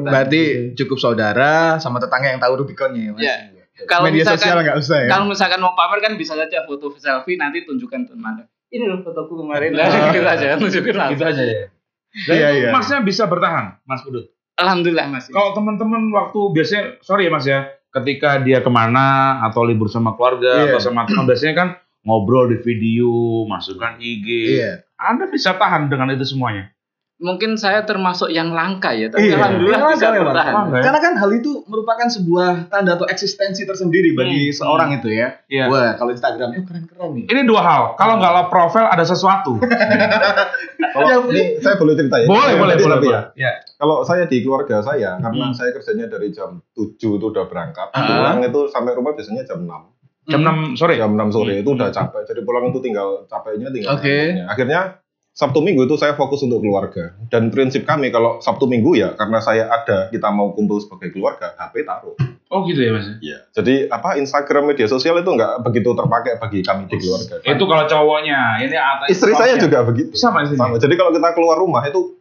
S3: Berarti cukup saudara sama tetangga yang tahu Rubiconnya ya, Mas.
S4: Ya. Kalau
S3: media
S4: misalkan,
S3: sosial nggak usah ya.
S4: Kalau misalkan mau pamer kan bisa saja foto selfie nanti tunjukkan teman. Ini loh fotoku kemarin. Gitu aja, tunjukin langsung.
S2: Gitu aja ya. Dan
S3: Iya.
S2: Masnya bisa bertahan, Mas Pudut.
S4: Alhamdulillah Mas.
S2: Kalau teman-teman waktu biasanya, sorry ya Mas ya, ketika dia kemana atau libur sama keluarga atau sama teman, biasanya kan ngobrol di video, masukkan IG. Anda bisa tahan dengan itu semuanya?
S4: Mungkin saya termasuk yang langka ya, tapi alhamdulillah bisa bertahan.
S3: Karena kan hal itu merupakan sebuah tanda atau eksistensi tersendiri bagi seorang itu ya. Wah, kalau Instagram keren-keren nih.
S2: Ini dua hal. Kalau nggak love profile ada sesuatu.
S1: Kalau ini saya boleh cerita ya?
S2: Boleh.
S1: Ya. Kalau saya di keluarga saya, karena saya kerjanya dari jam 7 itu udah berangkat, pulang itu sampai rumah biasanya jam 6.
S2: Jam 6 sore?
S1: Jam 6 sore itu udah capek, jadi pulang itu tinggal capeknya. Akhirnya Sabtu Minggu itu saya fokus untuk keluarga. Dan prinsip kami kalau Sabtu Minggu ya, karena saya ada, kita mau kumpul sebagai keluarga, HP taruh.
S2: Oh gitu ya Mas?
S1: Iya. Jadi Instagram, media sosial itu nggak begitu terpakai bagi kami di keluarga.
S2: Itu kalau cowoknya. Ini
S1: istri saya juga begitu.
S2: Sama.
S1: Jadi kalau kita keluar rumah itu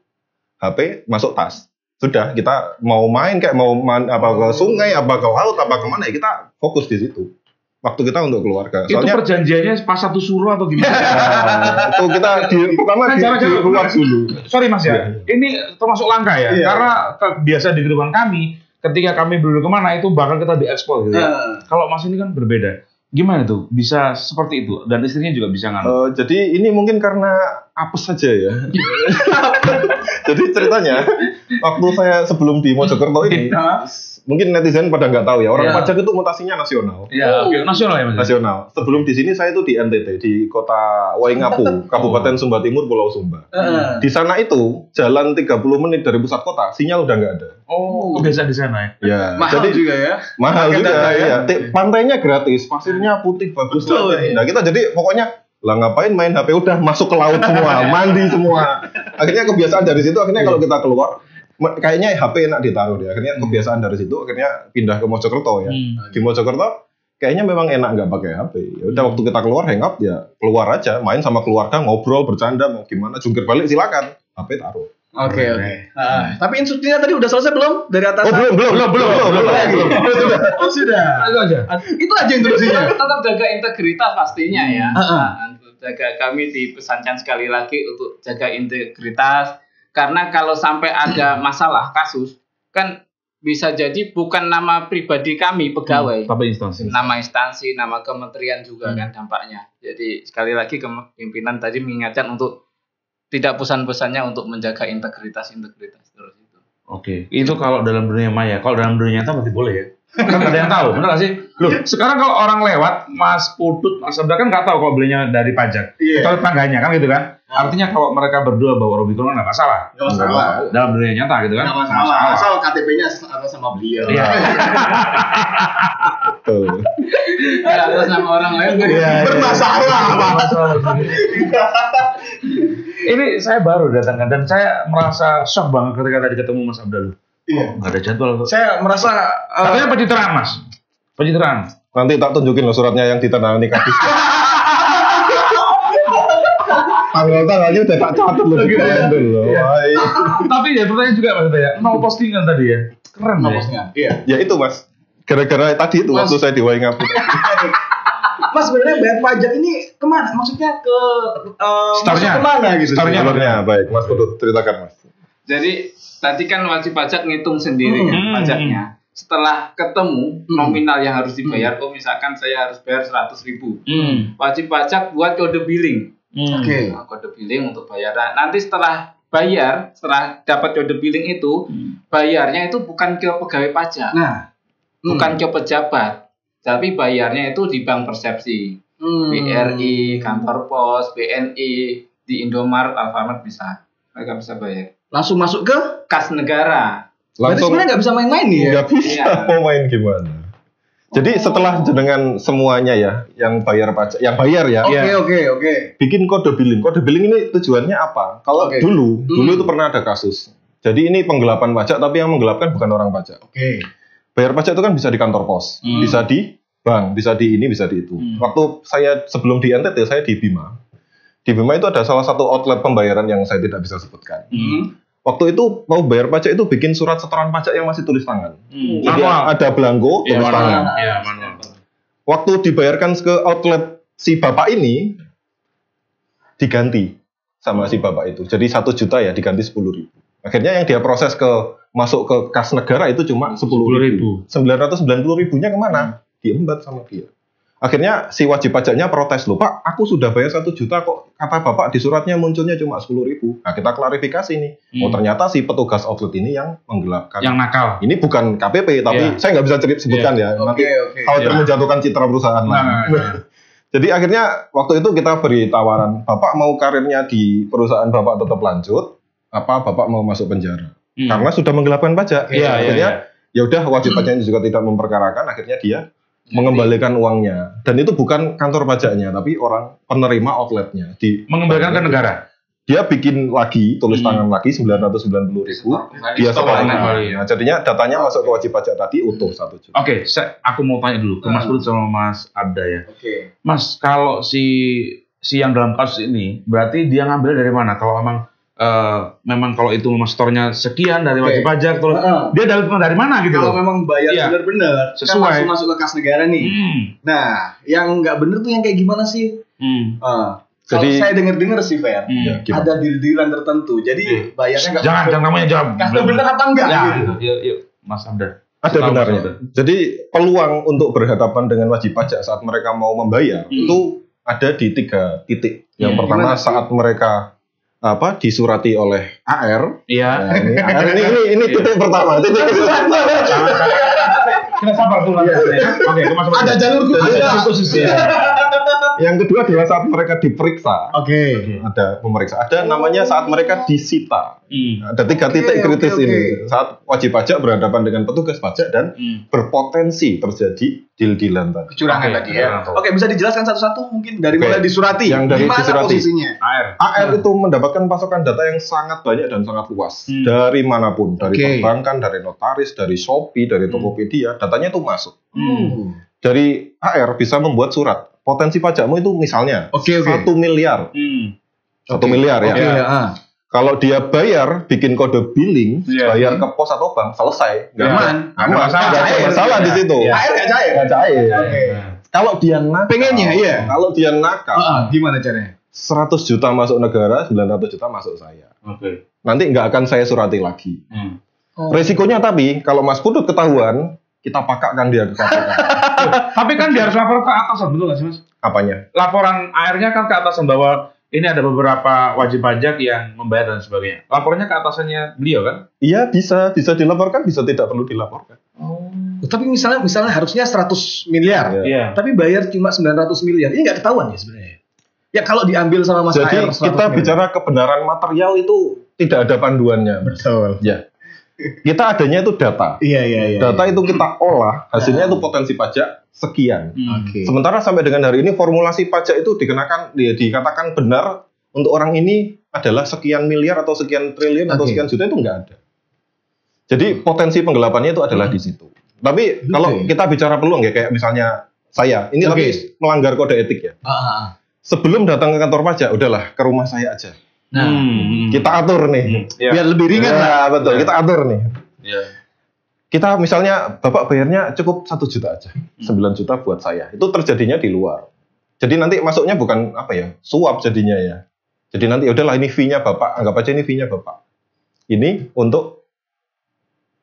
S1: HP masuk tas. Sudah, kita mau main kayak ke sungai, apa ke laut, apa kemana ya kita fokus di situ. Waktu kita untuk keluarga.
S2: Itu perjanjiannya pas satu suruh atau gimana?
S1: Itu kita pertama di luar dulu.
S2: Sorry Mas ya, ini termasuk langka ya. Karena biasa di kehidupan kami, ketika kami dulu kemana itu bakal kita diekspor gitu ya. Kalau Mas ini kan berbeda. Gimana tuh bisa seperti itu? Dan istrinya juga bisa nganu.
S1: Jadi ini mungkin karena apes saja ya. Jadi ceritanya, waktu saya sebelum di Mojokerto ini, mungkin netizen pada nggak tahu ya, orang pajak itu mutasinya nasional.
S2: Nasional ya Mas?
S1: Nasional. Sebelum di sini saya itu di NTT, di kota Waingapu, Kabupaten Sumba Timur, Pulau Sumba. Di sana itu, jalan 30 menit dari pusat kota, sinyal udah nggak ada.
S2: Oh, kebiasaan di sana
S1: ya?
S3: Mahal juga ya?
S1: Mahal juga ya. Pantainya gratis, pasirnya putih, bagus. Nah kita jadi pokoknya, lah ngapain main HP, udah masuk ke laut semua, mandi semua. Akhirnya kebiasaan dari situ, akhirnya kalau kita keluar, kayaknya HP enak ditaruh deh. Akhirnya kebiasaan dari situ, akhirnya pindah ke Mojokerto ya. Di Mojokerto kayaknya memang enak nggak pakai HP. Ya udah waktu kita keluar hangout ya keluar aja, main sama keluarga, ngobrol, bercanda, mau gimana, jungkir balik silakan, HP taruh.
S3: Oke. Tapi instruksinya tadi udah selesai belum dari atas?
S1: Belum.
S3: Oh sudah. Itu aja instruksinya.
S4: Tetap jaga integritas pastinya ya. Jaga, kami dipesankan sekali lagi untuk jaga integritas. Karena kalau sampai ada masalah kasus, kan bisa jadi bukan nama pribadi kami pegawai,
S2: tapi instansi.
S4: Nama instansi, nama kementerian juga kan dampaknya. Jadi sekali lagi pimpinan tadi mengingatkan untuk tidak bosan-bosannya untuk menjaga integritas terus itu.
S2: Oke, itu kalau dalam dunia maya. Kalau dalam dunia nyata berarti boleh ya? Kan ada yang tahu, benar nggak sih? Loh, sekarang kalau orang lewat, Mas Pudut, Mas Abda kan nggak tahu kalau belinya dari pajak. Kalau tetangganya kan gitu kan? Artinya kalau mereka berdua bawa Rubicon nggak masalah.
S3: Nggak masalah.
S2: Dalam dunia nyata gitu kan?
S3: Nggak masalah. Asal KTP-nya atas sama beliau.
S2: Iya.
S1: Betul.
S4: Atas nama orang lain
S3: bermasalah.
S2: Ini saya baru datang dan saya merasa shock banget ketika tadi ketemu Mas Abdul.
S3: Iya.
S2: Nggak ada jadwal.
S3: Saya merasa
S2: katanya pencitraan Mas. Pencitraan.
S1: Nanti tak tunjukin loh suratnya yang ditandatangani Kadis. Tanggal-tanggalnya udah tak catat loh.
S2: Tapi ya pertanyaan juga Mas ya. Nol postingan tadi ya. Keren
S3: nol postingan. Iya.
S1: Ya itu Mas. Gara-gara tadi itu waktu saya di Waingapu.
S3: Mas sebenarnya bayar pajak ini kemana? Maksudnya ke
S2: startnya
S3: kemana gitu?
S1: Startnya baik. Mas Pudut ceritakan Mas.
S4: Jadi tadi kan wajib pajak ngitung sendiri kan pajaknya. Setelah ketemu nominal yang harus dibayar, misalkan saya harus bayar 100.000. Wajib pajak buat kode billing. Kode billing untuk bayaran. Nanti setelah bayar, setelah dapat kode billing itu, bayarnya itu bukan ke pegawai pajak. Bukan ke pejabat. Tapi bayarnya itu di Bank Persepsi. BRI, kantor pos, BNI, di Indomaret, Alfamart bisa. Mereka bisa bayar.
S3: Langsung masuk ke
S4: kas negara.
S3: Berarti sebenarnya nggak bisa main-main nih ya?
S1: Nggak bisa mau main gimana. Jadi setelah dengan semuanya ya, yang bayar pajak, yang bayar ya.
S3: Oke.
S1: Bikin kode billing. Kode billing ini tujuannya apa? Kalau dulu itu pernah ada kasus. Jadi ini penggelapan pajak, tapi yang menggelapkan bukan orang pajak. Bayar pajak itu kan bisa di kantor pos, bisa di bank, bisa di ini, bisa di itu. Waktu saya sebelum di NTT, saya di Bima. Di Bima itu ada salah satu outlet pembayaran yang saya tidak bisa sebutkan. Waktu itu mau bayar pajak itu bikin surat setoran pajak yang masih tulis tangan. Jadi
S2: Manual.
S1: ada belangko tulis tangan.
S2: Iya, manual.
S1: Waktu dibayarkan ke outlet si bapak ini diganti sama si bapak itu. Jadi 1 juta ya diganti 10.000. Akhirnya yang dia proses masuk ke kas negara itu cuma 10.000. 990.000-nya kemana? Diembat sama dia. Akhirnya si wajib pajaknya protes, loh Pak, aku sudah bayar 1 juta kok kata Bapak di suratnya munculnya cuma 10.000. Nah kita klarifikasi nih, oh ternyata si petugas outlet ini yang menggelapkan.
S2: Yang nakal.
S1: Ini bukan KPP, tapi saya nggak bisa sebutkan ya. Nanti khawatir menjatuhkan citra perusahaan Jadi akhirnya waktu itu kita beri tawaran, Bapak mau karirnya di perusahaan Bapak tetap lanjut, apa Bapak mau masuk penjara? Karena sudah menggelapkan pajak. Akhirnya ya udah wajib pajaknya juga tidak memperkarakan, akhirnya dia mengembalikan uangnya, dan itu bukan kantor pajaknya tapi orang penerima outletnya
S2: mengembalikan ke negara.
S1: Dia bikin lagi tulis tangan lagi 990.000 dia setorkan. Nah, jadinya datanya masuk ke wajib pajak tadi utuh 1 juta.
S2: Oke, aku mau tanya dulu ke Mas Bud sama Mas Abda ya. Mas, kalau si yang dalam kasus ini berarti dia ngambil dari mana? Kalau memang kalau itu store-nya sekian dari wajib pajak, terus dia dapat dari mana gitu?
S3: Kalau memang bayar benar-benar,
S2: sesuai
S3: kan masuk ke kas negara nih. Nah, yang nggak bener tuh yang kayak gimana sih? Kalau saya dengar sih Fer, ada deal-dealan tertentu. Jadi bayarnya nggak.
S2: Jangan namanya jawab.
S3: Kasih bener apa enggak?
S2: Yuk, Mas Abda.
S1: Ada benarnya. Jadi peluang untuk berhadapan dengan wajib pajak saat mereka mau membayar itu ada di 3 titik. Yang pertama saat mereka disurati oleh AR.
S2: Iya.
S1: Nah, AR ini titik pertama. Titik
S2: kita sabar dulu. Oke,
S3: ada jalur khusus.
S1: Yang kedua adalah saat mereka diperiksa. Ada pemeriksaan. Ada namanya saat mereka disita. Ada 3 titik kritis ini. Saat wajib pajak berhadapan dengan petugas pajak dan berpotensi terjadi deal-dealan tadi.
S3: Kecurangan tadi ya. Oke, bisa dijelaskan satu-satu mungkin dari mulai disurati.
S1: Yang dari disurati.
S3: Posisinya?
S1: AR itu mendapatkan pasokan data yang sangat banyak dan sangat luas. Dari manapun, dari perbankan, dari notaris, dari Shopee, dari Tokopedia, datanya itu masuk. Dari AR bisa membuat surat. Potensi pajakmu itu misalnya 1 miliar. 1 miliar ya. Kalau dia bayar, bikin kode billing, bayar ke pos atau bank, selesai.
S3: Aman.
S1: Nggak masalah di situ.
S3: AR nggak cair.
S1: Kalau dia nakal, kalau dia nakal,
S3: gimana caranya?
S1: 100 juta masuk negara, 900 juta masuk saya. Nanti nggak akan saya surati lagi. Resikonya tapi, kalau Mas Pudut ketahuan, kita pakakkan dia ke KPK.
S2: Tapi kan dia harus lapor ke atasan, betul nggak sih Mas?
S1: Apanya?
S2: Laporan AR-nya kan ke atasan bahwa ini ada beberapa wajib pajak yang membayar dan sebagainya. Lapornya ke atasannya beliau kan?
S1: Iya, bisa dilaporkan, bisa tidak perlu dilaporkan.
S3: Tapi misalnya harusnya 100 miliar, tapi bayar cuma 900 miliar. Ini nggak ketahuan ya sebenarnya. Ya kalau diambil sama Mas
S1: Jadi
S3: AR,
S1: kita bicara kebenaran material itu tidak ada panduannya.
S3: Betul.
S1: Ya. Kita adanya itu data.
S3: Iya.
S1: Data itu kita olah, hasilnya itu potensi pajak sekian. Sementara sampai dengan hari ini formulasi pajak itu dikatakan benar untuk orang ini adalah sekian miliar atau sekian triliun atau sekian juta itu nggak ada. Jadi potensi penggelapannya itu adalah di situ. Tapi kalau kita bicara peluang ya kayak misalnya saya ini tapi melanggar kode etik ya. Sebelum datang ke kantor pajak, udahlah ke rumah saya aja. Kita atur nih,
S3: biar lebih ringan lah.
S1: Betul, kita atur nih. Kita misalnya Bapak bayarnya cukup 1 juta aja, 9 juta buat saya. Itu terjadinya di luar. Jadi nanti masuknya bukan suap jadinya ya. Jadi nanti udahlah ini fee-nya Bapak, anggap aja ini fee-nya Bapak. Ini untuk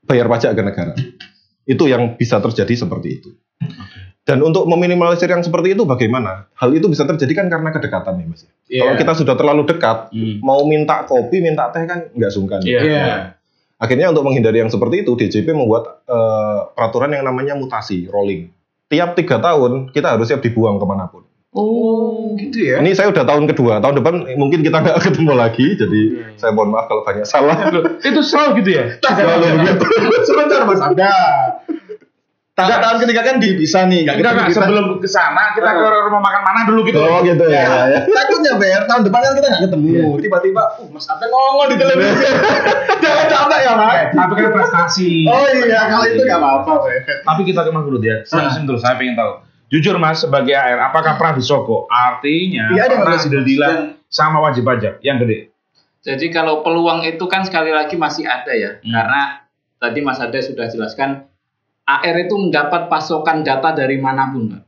S1: bayar pajak ke negara. Itu yang bisa terjadi seperti itu. Dan untuk meminimalisir yang seperti itu bagaimana? Hal itu bisa terjadi kan karena kedekatan ya Mas. Kalau kita sudah terlalu dekat, mau minta kopi, minta teh kan nggak sungkan. Akhirnya untuk menghindari yang seperti itu, DJP membuat peraturan yang namanya mutasi, rolling. Tiap 3 tahun kita harus siap dibuang kemanapun.
S3: Oh, gitu ya?
S1: Ini saya udah tahun kedua, tahun depan mungkin kita nggak ketemu lagi, jadi saya mohon maaf kalau banyak salah.
S2: Itu selalu gitu ya?
S3: Selalu begitu. Sebentar Mas Abda. Tahun ketiga kan bisa nih,
S2: enggak sebelum ke sana kita ke rumah makan mana dulu gitu.
S1: Oh gitu ya.
S3: Takutnya Ber, tahun depan kan kita nggak ketemu. Tiba-tiba, Mas Abda ngomong di televisi. Jangan capek ya Mas.
S2: Tapi kan prestasi.
S3: Oh iya, kalau itu nggak apa-apa.
S2: Tapi kita ke Mas dulu ya. Terus saya pengen tahu. Jujur Mas, sebagai AR, apakah pernah disogok? Artinya pernah deal-dealan sama wajib pajak yang gede?
S4: Jadi kalau peluang itu kan sekali lagi masih ada ya, karena tadi Mas Ade sudah jelaskan AR itu mendapat pasokan data dari manapun, Pak.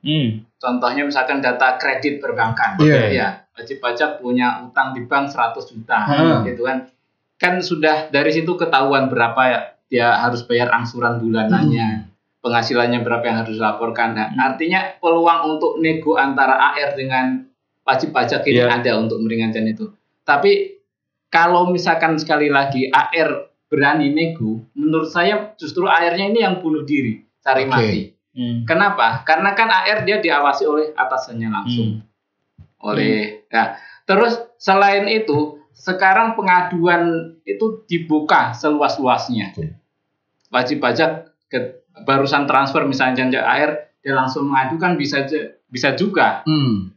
S4: Contohnya misalkan data kredit perbankan, ya wajib pajak punya utang di bank 100 juta, gitu kan. Kan sudah dari situ ketahuan berapa ya dia harus bayar angsuran bulanannya, penghasilannya berapa yang harus dilaporkan. Nah, artinya peluang untuk nego antara AR dengan wajib pajak ini ada untuk meringankan itu. Tapi kalau misalkan sekali lagi AR berani nego, menurut saya justru AR-nya ini yang bunuh diri, cari mati. Kenapa? Karena kan AR dia diawasi oleh atasannya langsung. Terus selain itu, sekarang pengaduan itu dibuka seluas-luasnya. Wajib pajak barusan transfer misalnya janji AR, dia langsung mengadukan bisa juga.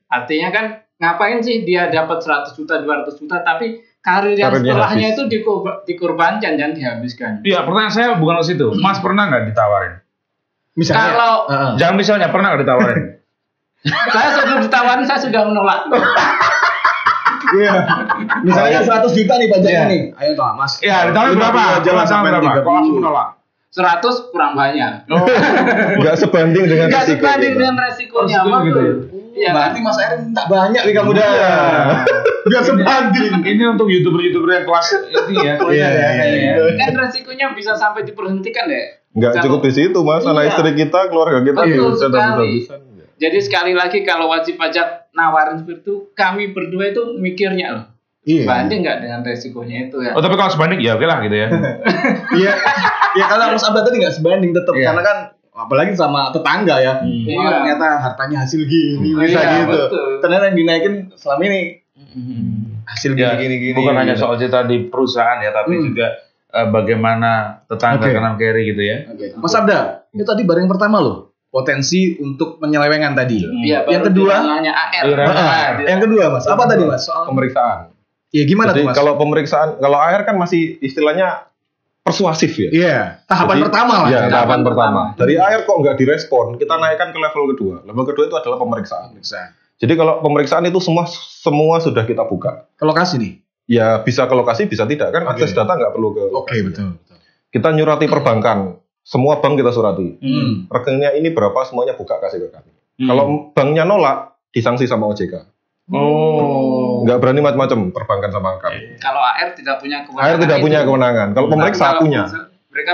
S4: Artinya kan ngapain sih dia dapat 100 juta, 200 juta, tapi karir yang setelahnya itu dikorbankan dan dihabiskan.
S2: Iya, pertanyaan saya bukan ke situ. Mas pernah nggak ditawarin?
S4: Misalnya, kalau
S2: jangan misalnya pernah nggak ditawarin?
S4: Saya sebelum ditawarin saya sudah menolak.
S3: Iya. Misalnya 100 juta nih pajaknya nih. Ayo toh, Mas.
S2: Iya, ditawarin berapa? Jalan sampai berapa? Kok langsung menolak?
S4: 100 kurang banyak.
S1: Enggak sebanding dengan resiko.
S4: Enggak sebanding dengan resikonya.
S2: Gitu ya?
S3: Iya, berarti Mas Air minta banyak nih kamu dah. Biar sebanding.
S2: Ini untuk YouTuber yang kelas ini ya.
S4: Kan resikonya bisa sampai diberhentikan deh.
S1: Enggak cukup di situ, Mas. Anak istri kita, keluarga kita
S4: bisa habis-habisan. Jadi sekali lagi kalau wajib pajak nawarin seperti itu, kami berdua itu mikirnya loh. Banding nggak dengan resikonya itu ya.
S2: Oh, tapi kalau sebanding ya oke lah gitu ya.
S3: Iya. Ya kalau Mas Abda tadi nggak sebanding tetap karena kan apalagi sama tetangga ya. Ternyata hartanya hasil gini bisa gitu. Ternyata yang dinaikin selama ini hasil gini.
S2: Bukan hanya soal cerita di perusahaan ya, tapi juga bagaimana tetangga kanan kiri gitu ya.
S3: Mas Abda, itu tadi barang pertama loh. Potensi untuk penyelewengan tadi.
S4: Yang kedua AR.
S3: Yang kedua Mas, apa tadi Mas?
S1: Soal pemeriksaan.
S3: Iya gimana
S1: tuh
S3: Mas?
S1: Kalau pemeriksaan, kalau AR kan masih istilahnya persuasif ya.
S3: Iya, tahapan pertama lah.
S1: Iya, tahapan pertama. Dari AR kok nggak direspon, kita naikkan ke level kedua. Level kedua itu adalah pemeriksaan. Jadi kalau pemeriksaan itu semua sudah kita buka.
S3: Ke lokasi nih?
S1: Ya bisa ke lokasi, bisa tidak kan akses data nggak perlu ke lokasi.
S3: Betul.
S1: Kita nyurati perbankan, semua bank kita surati. Rekeningnya ini berapa, semuanya buka kasih ke kami. Kalau banknya nolak, disanksi sama OJK. Nggak berani macam-macam perbankan sama kami.
S4: Kalau AR tidak punya kewenangan.
S1: AR tidak punya kewenangan. Kalau pemeriksa punya.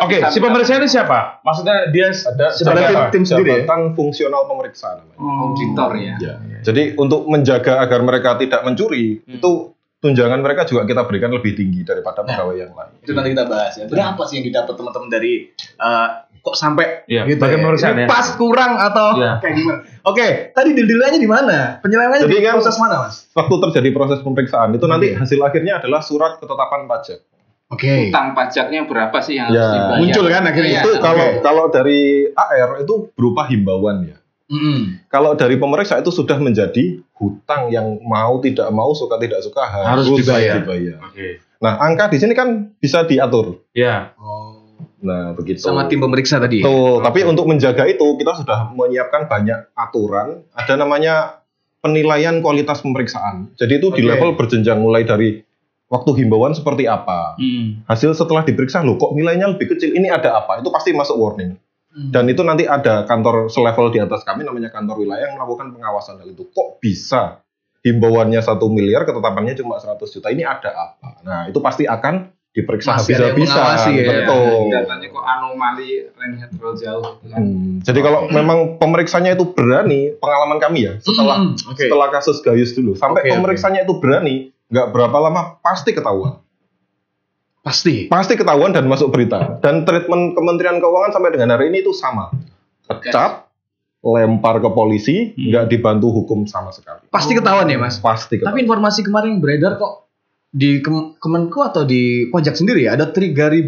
S2: Oke, si pemeriksa ini siapa? Maksudnya dia ada
S1: sebagai tim sendiri ya? Jabatan fungsional pemeriksa namanya.
S4: Auditor ya.
S1: Jadi untuk menjaga agar mereka tidak mencuri, itu tunjangan mereka juga kita berikan lebih tinggi daripada pegawai yang lain.
S3: Itu nanti kita bahas ya. Berapa sih yang didapat teman-teman dari kok sampai
S2: gitu ya?
S3: Ini pas kurang atau kayak gimana? Oke, tadi deal-dealnya di mana? Penyelewengannya di proses mana, Mas?
S1: Waktu terjadi proses pemeriksaan itu nanti hasil akhirnya adalah surat ketetapan pajak.
S4: Utang pajaknya berapa sih yang harus dibayar?
S3: Muncul kan akhirnya.
S1: Itu kalau dari AR itu berupa himbauan ya. Kalau dari pemeriksa itu sudah menjadi hutang yang mau tidak mau, suka tidak suka harus dibayar. Nah, angka di sini kan bisa diatur. Nah, begitu.
S3: Sama tim pemeriksa tadi.
S1: Tapi untuk menjaga itu kita sudah menyiapkan banyak aturan. Ada namanya penilaian kualitas pemeriksaan. Jadi itu di level berjenjang mulai dari waktu himbauan seperti apa. Hasil setelah diperiksa, loh kok nilainya lebih kecil. Ini ada apa? Itu pasti masuk warning. Dan itu nanti ada kantor selevel di atas kami namanya kantor wilayah yang melakukan pengawasan hal itu. Kok bisa himbauannya 1 miliar, ketetapannya cuma 100 juta. Ini ada apa? Nah, itu pasti akan diperiksa habis-habisan.
S4: Betul. Datanya kok anomali range terlalu jauh.
S1: Jadi kalau memang pemeriksanya itu berani, pengalaman kami ya, setelah kasus Gayus dulu, sampai pemeriksanya itu berani, nggak berapa lama pasti ketahuan. Pasti ketahuan dan masuk berita. Dan treatment Kementerian Keuangan sampai dengan hari ini itu sama. Pecat, lempar ke polisi, nggak dibantu hukum sama sekali.
S3: Pasti ketahuan ya Mas?
S1: Pasti ketahuan.
S3: Tapi informasi kemarin yang beredar kok di Kemenku atau di pajak sendiri ya ada 300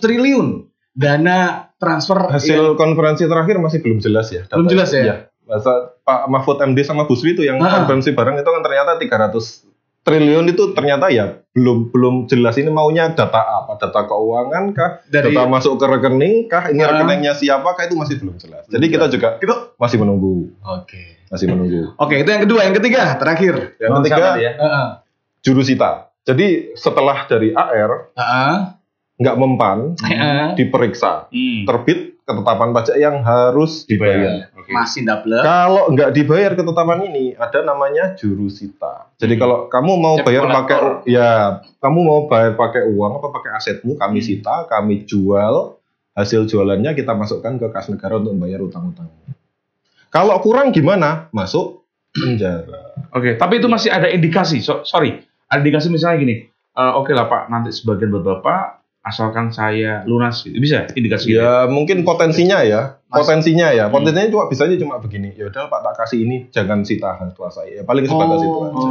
S3: triliun dana transfer.
S1: Hasil konferensi terakhir masih belum jelas ya.
S3: Belum jelas ya?
S1: Masa Pak Mahfud MD sama Busri itu yang konferensi bareng itu kan ternyata 300 triliun itu ternyata ya belum jelas ini maunya data apa, data keuangan kah, data masuk ke rekening kah, ini rekeningnya siapa kah, itu masih belum jelas. Jadi kita juga masih menunggu. Masih menunggu.
S3: Itu yang kedua, yang ketiga terakhir.
S1: Yang ketiga jurusita. Jadi setelah dari AR nggak mempan, diperiksa, terbit ketetapan pajak yang harus dibayar.
S3: Okay. Masih double.
S1: Kalau nggak dibayar ketetapan ini, ada namanya jurusita. Jadi kalau kamu mau bayar pakai, kamu mau bayar pakai uang apa pakai asetmu, kami sita, kami jual, hasil jualannya kita masukkan ke kas negara untuk membayar utang-utangnya. Kalau kurang gimana? Masuk penjara.
S2: Oke, tapi itu masih ada indikasi. Sorry, ada indikasi misalnya gini. Oke lah Pak, nanti sebagian buat Bapak. Asalkan saya lunas gitu. Bisa indikasi gitu?
S1: Ya mungkin potensinya cuma bisa aja cuma begini. Ya udah Pak, tak kasih ini, jangan sita harta saya. Ya, paling sebatas itu aja.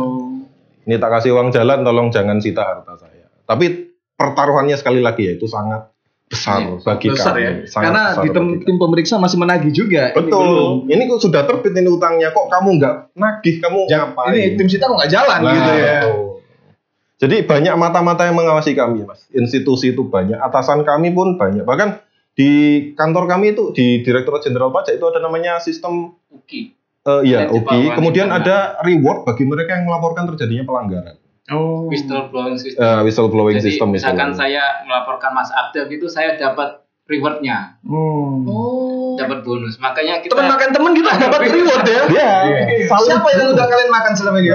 S1: Ini tak kasih uang jalan, tolong jangan sita harta saya. Tapi pertaruhannya sekali lagi ya itu sangat besar bagi kami.
S3: Ya? Karena di tim pemeriksa masih menagih juga.
S1: Betul. Ini kok sudah terbit ini utangnya, kok kamu nggak nagih, kamu ngapain?
S3: Ini tim sita kok nggak jalan gitu ya.
S1: Betul. Jadi banyak mata-mata yang mengawasi kami, Mas. Institusi itu banyak, atasan kami pun banyak. Bahkan di kantor kami itu, di Direktorat Jenderal Pajak itu ada namanya sistem
S4: UKI.
S1: UKI. Kemudian ada reward bagi mereka yang melaporkan terjadinya pelanggaran.
S4: Whistleblowing system.
S1: Whistleblowing
S4: Jadi,
S1: system.
S4: Misalkan saya melaporkan Mas Abdel gitu, saya dapat rewardnya. Dapat bonus. Makanya kita
S3: teman makan teman kita dapat reward ya.
S1: Iya.
S3: Siapa yang udah kalian makan selama ini?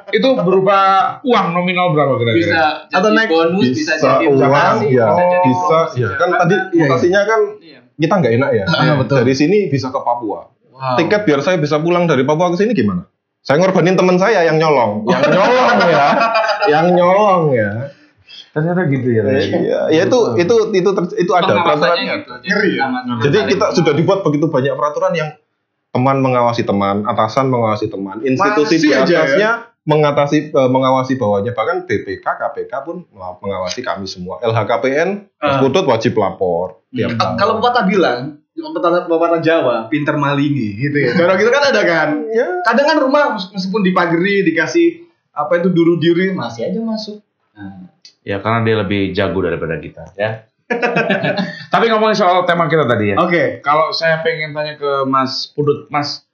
S2: Itu berupa uang nominal berapa kira-kira?
S4: Bisa
S3: atau
S4: jadi bonus, bisa jadi
S1: uang, bisa. Ya kan tadi mutasinya kan kita nggak enak ya.
S3: Betul.
S1: Dari sini bisa ke Papua. Tiket biar saya bisa pulang dari Papua ke sini gimana? Saya ngorbanin teman saya yang nyolong. Yang nyolong ya.
S2: Ternyata gitu ya.
S1: Iya, itu ada peraturannya.
S4: Gitu.
S1: Ngeri ya. Jadi kita sudah dibuat begitu banyak peraturan yang teman mengawasi teman, atasan mengawasi teman, institusi di atasnya mengawasi bawahnya, bahkan BPK, KPK pun mengawasi kami semua. LHKPN, Mas Putut wajib lapor.
S3: Kalau pepatah bilang, pepatah Jawa, pinter malingi gitu ya. Cara gitu kan ada kan. Kadang kan rumah meskipun dipagari, dikasih apa itu duri-duri, masih aja masuk.
S2: Ya karena dia lebih jago daripada kita ya. Tapi ngomongin soal tema kita tadi ya.
S3: Oke.
S2: Kalau saya pengen tanya ke Mas Pudut, Mas,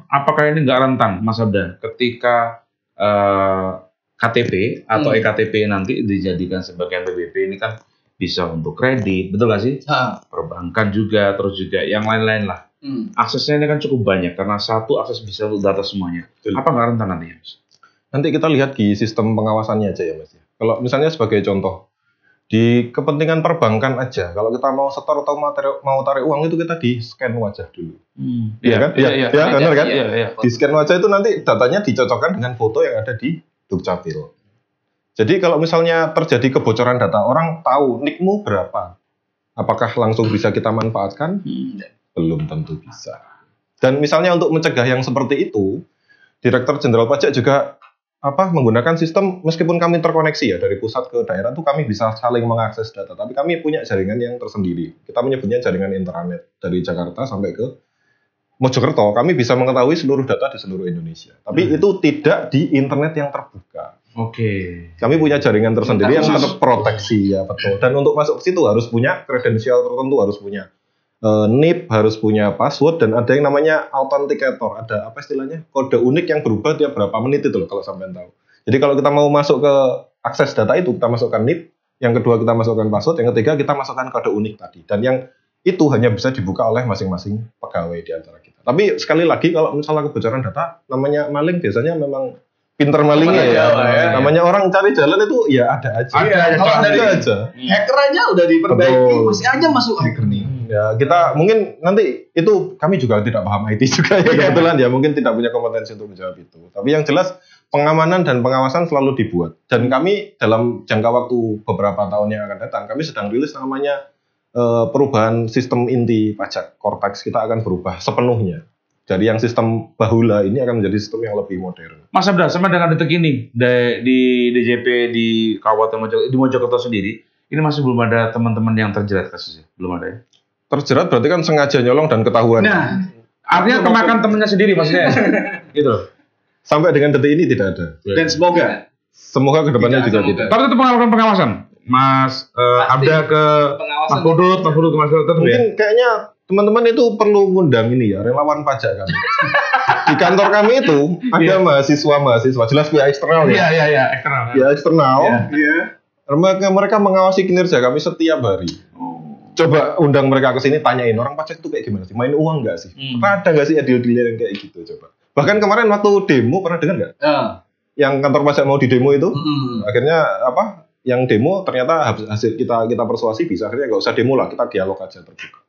S2: apakah ini nggak rentan, Mas Abda, ketika KTP atau EKTP nanti dijadikan sebagai PBB ini kan bisa untuk kredit, betul nggak sih? Perbankan juga, terus juga yang lain-lain lah. Aksesnya ini kan cukup banyak karena satu akses bisa untuk data semuanya. Betul. Apa nggak rentan nanti, Mas?
S1: Nanti kita lihat di sistem pengawasannya aja ya, Mas. Kalau misalnya sebagai contoh, di kepentingan perbankan aja, kalau kita mau setor atau mau tarik uang itu kita di scan wajah dulu. Iya kan? Iya, benar kan? Di scan wajah itu nanti datanya dicocokkan dengan foto yang ada di Dukcapil. Jadi kalau misalnya terjadi kebocoran data, orang tahu NIK-mu berapa. Apakah langsung bisa kita manfaatkan? Belum tentu bisa. Dan misalnya untuk mencegah yang seperti itu, Direktur Jenderal Pajak juga menggunakan sistem, meskipun kami terkoneksi ya dari pusat ke daerah itu kami bisa saling mengakses data, tapi kami punya jaringan yang tersendiri. Kita menyebutnya jaringan intranet dari Jakarta sampai ke Mojokerto. Kami bisa mengetahui seluruh data di seluruh Indonesia. Tapi itu tidak di internet yang terbuka. Kami punya jaringan tersendiri yang terproteksi ya, betul. Dan untuk masuk ke situ harus punya kredensial tertentu, harus punya NIP, harus punya password, dan ada yang namanya authenticator, ada apa istilahnya, kode unik yang berubah tiap berapa menit itu loh kalau sampean tahu. Jadi kalau kita mau masuk ke akses data itu, kita masukkan NIP, yang kedua kita masukkan password, yang ketiga kita masukkan kode unik tadi, dan yang itu hanya bisa dibuka oleh masing-masing pegawai di antara kita. Tapi sekali lagi kalau misalnya kebocoran data, namanya maling biasanya memang pinter malingnya ya. Namanya orang cari jalan itu ya ada aja. Ada aja.
S3: Hacker aja udah diperbaiki, masih aja masuk hacker nih.
S1: Ya, kita mungkin nanti itu kami juga tidak paham IT juga ya, kebetulan ya mungkin tidak punya kompetensi untuk menjawab itu. Tapi yang jelas pengamanan dan pengawasan selalu dibuat. Dan kami dalam jangka waktu beberapa tahun yang akan datang, kami sedang rilis namanya perubahan sistem inti pajak. Cortex kita akan berubah sepenuhnya. Jadi yang sistem bahula ini akan menjadi sistem yang lebih modern.
S2: Mas Abda, sama dengan detik ini di DJP di Kabupaten Mojokerto sendiri, ini masih belum ada teman-teman yang terjerat kasusnya, belum ada ya?
S1: Terjerat berarti kan sengaja nyolong dan ketahuan.
S2: Nah, artinya kemakan temennya sendiri maksudnya. Gitu.
S1: Sampai dengan detik ini tidak ada.
S3: Dan semoga
S1: kedepannya juga tidak.
S2: Tapi itu pengawasan. Mas Abda ke Mas Pudut ke Mas Pudut.
S1: Mungkin kayaknya teman-teman itu perlu ngundang ini ya, relawan pajak kami. Di kantor kami itu ada mahasiswa, jelas pihak eksternal ya.
S2: Iya, eksternal.
S1: Pihak eksternal. Iya. Mereka mengawasi kinerja kami setiap hari. Coba undang mereka ke sini, tanyain orang pajak itu kayak gimana sih? Main uang nggak sih? Ada nggak sih deal-deal yang kayak gitu? Coba. Bahkan kemarin waktu demo pernah dengar nggak? Yang kantor pajak mau di demo itu, akhirnya apa? Yang demo ternyata hasil kita persuasi bisa, akhirnya nggak usah demo lah, kita dialog aja terbuka.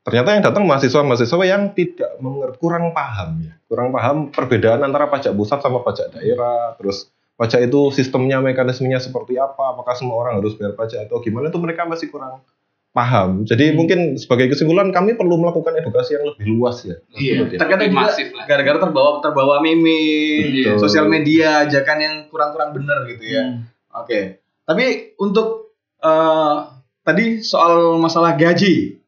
S1: Ternyata yang datang mahasiswa yang tidak kurang paham perbedaan antara pajak pusat sama pajak daerah, terus pajak itu sistemnya, mekanismenya seperti apa, apakah semua orang harus bayar pajak atau gimana, itu mereka masih kurang paham. Jadi mungkin sebagai kesimpulan kami perlu melakukan edukasi yang lebih luas ya.
S3: Iya. Terkadang juga gara-gara terbawa meme, sosial media, ajakan yang kurang benar gitu ya. Oke. Tapi untuk tadi soal masalah gaji,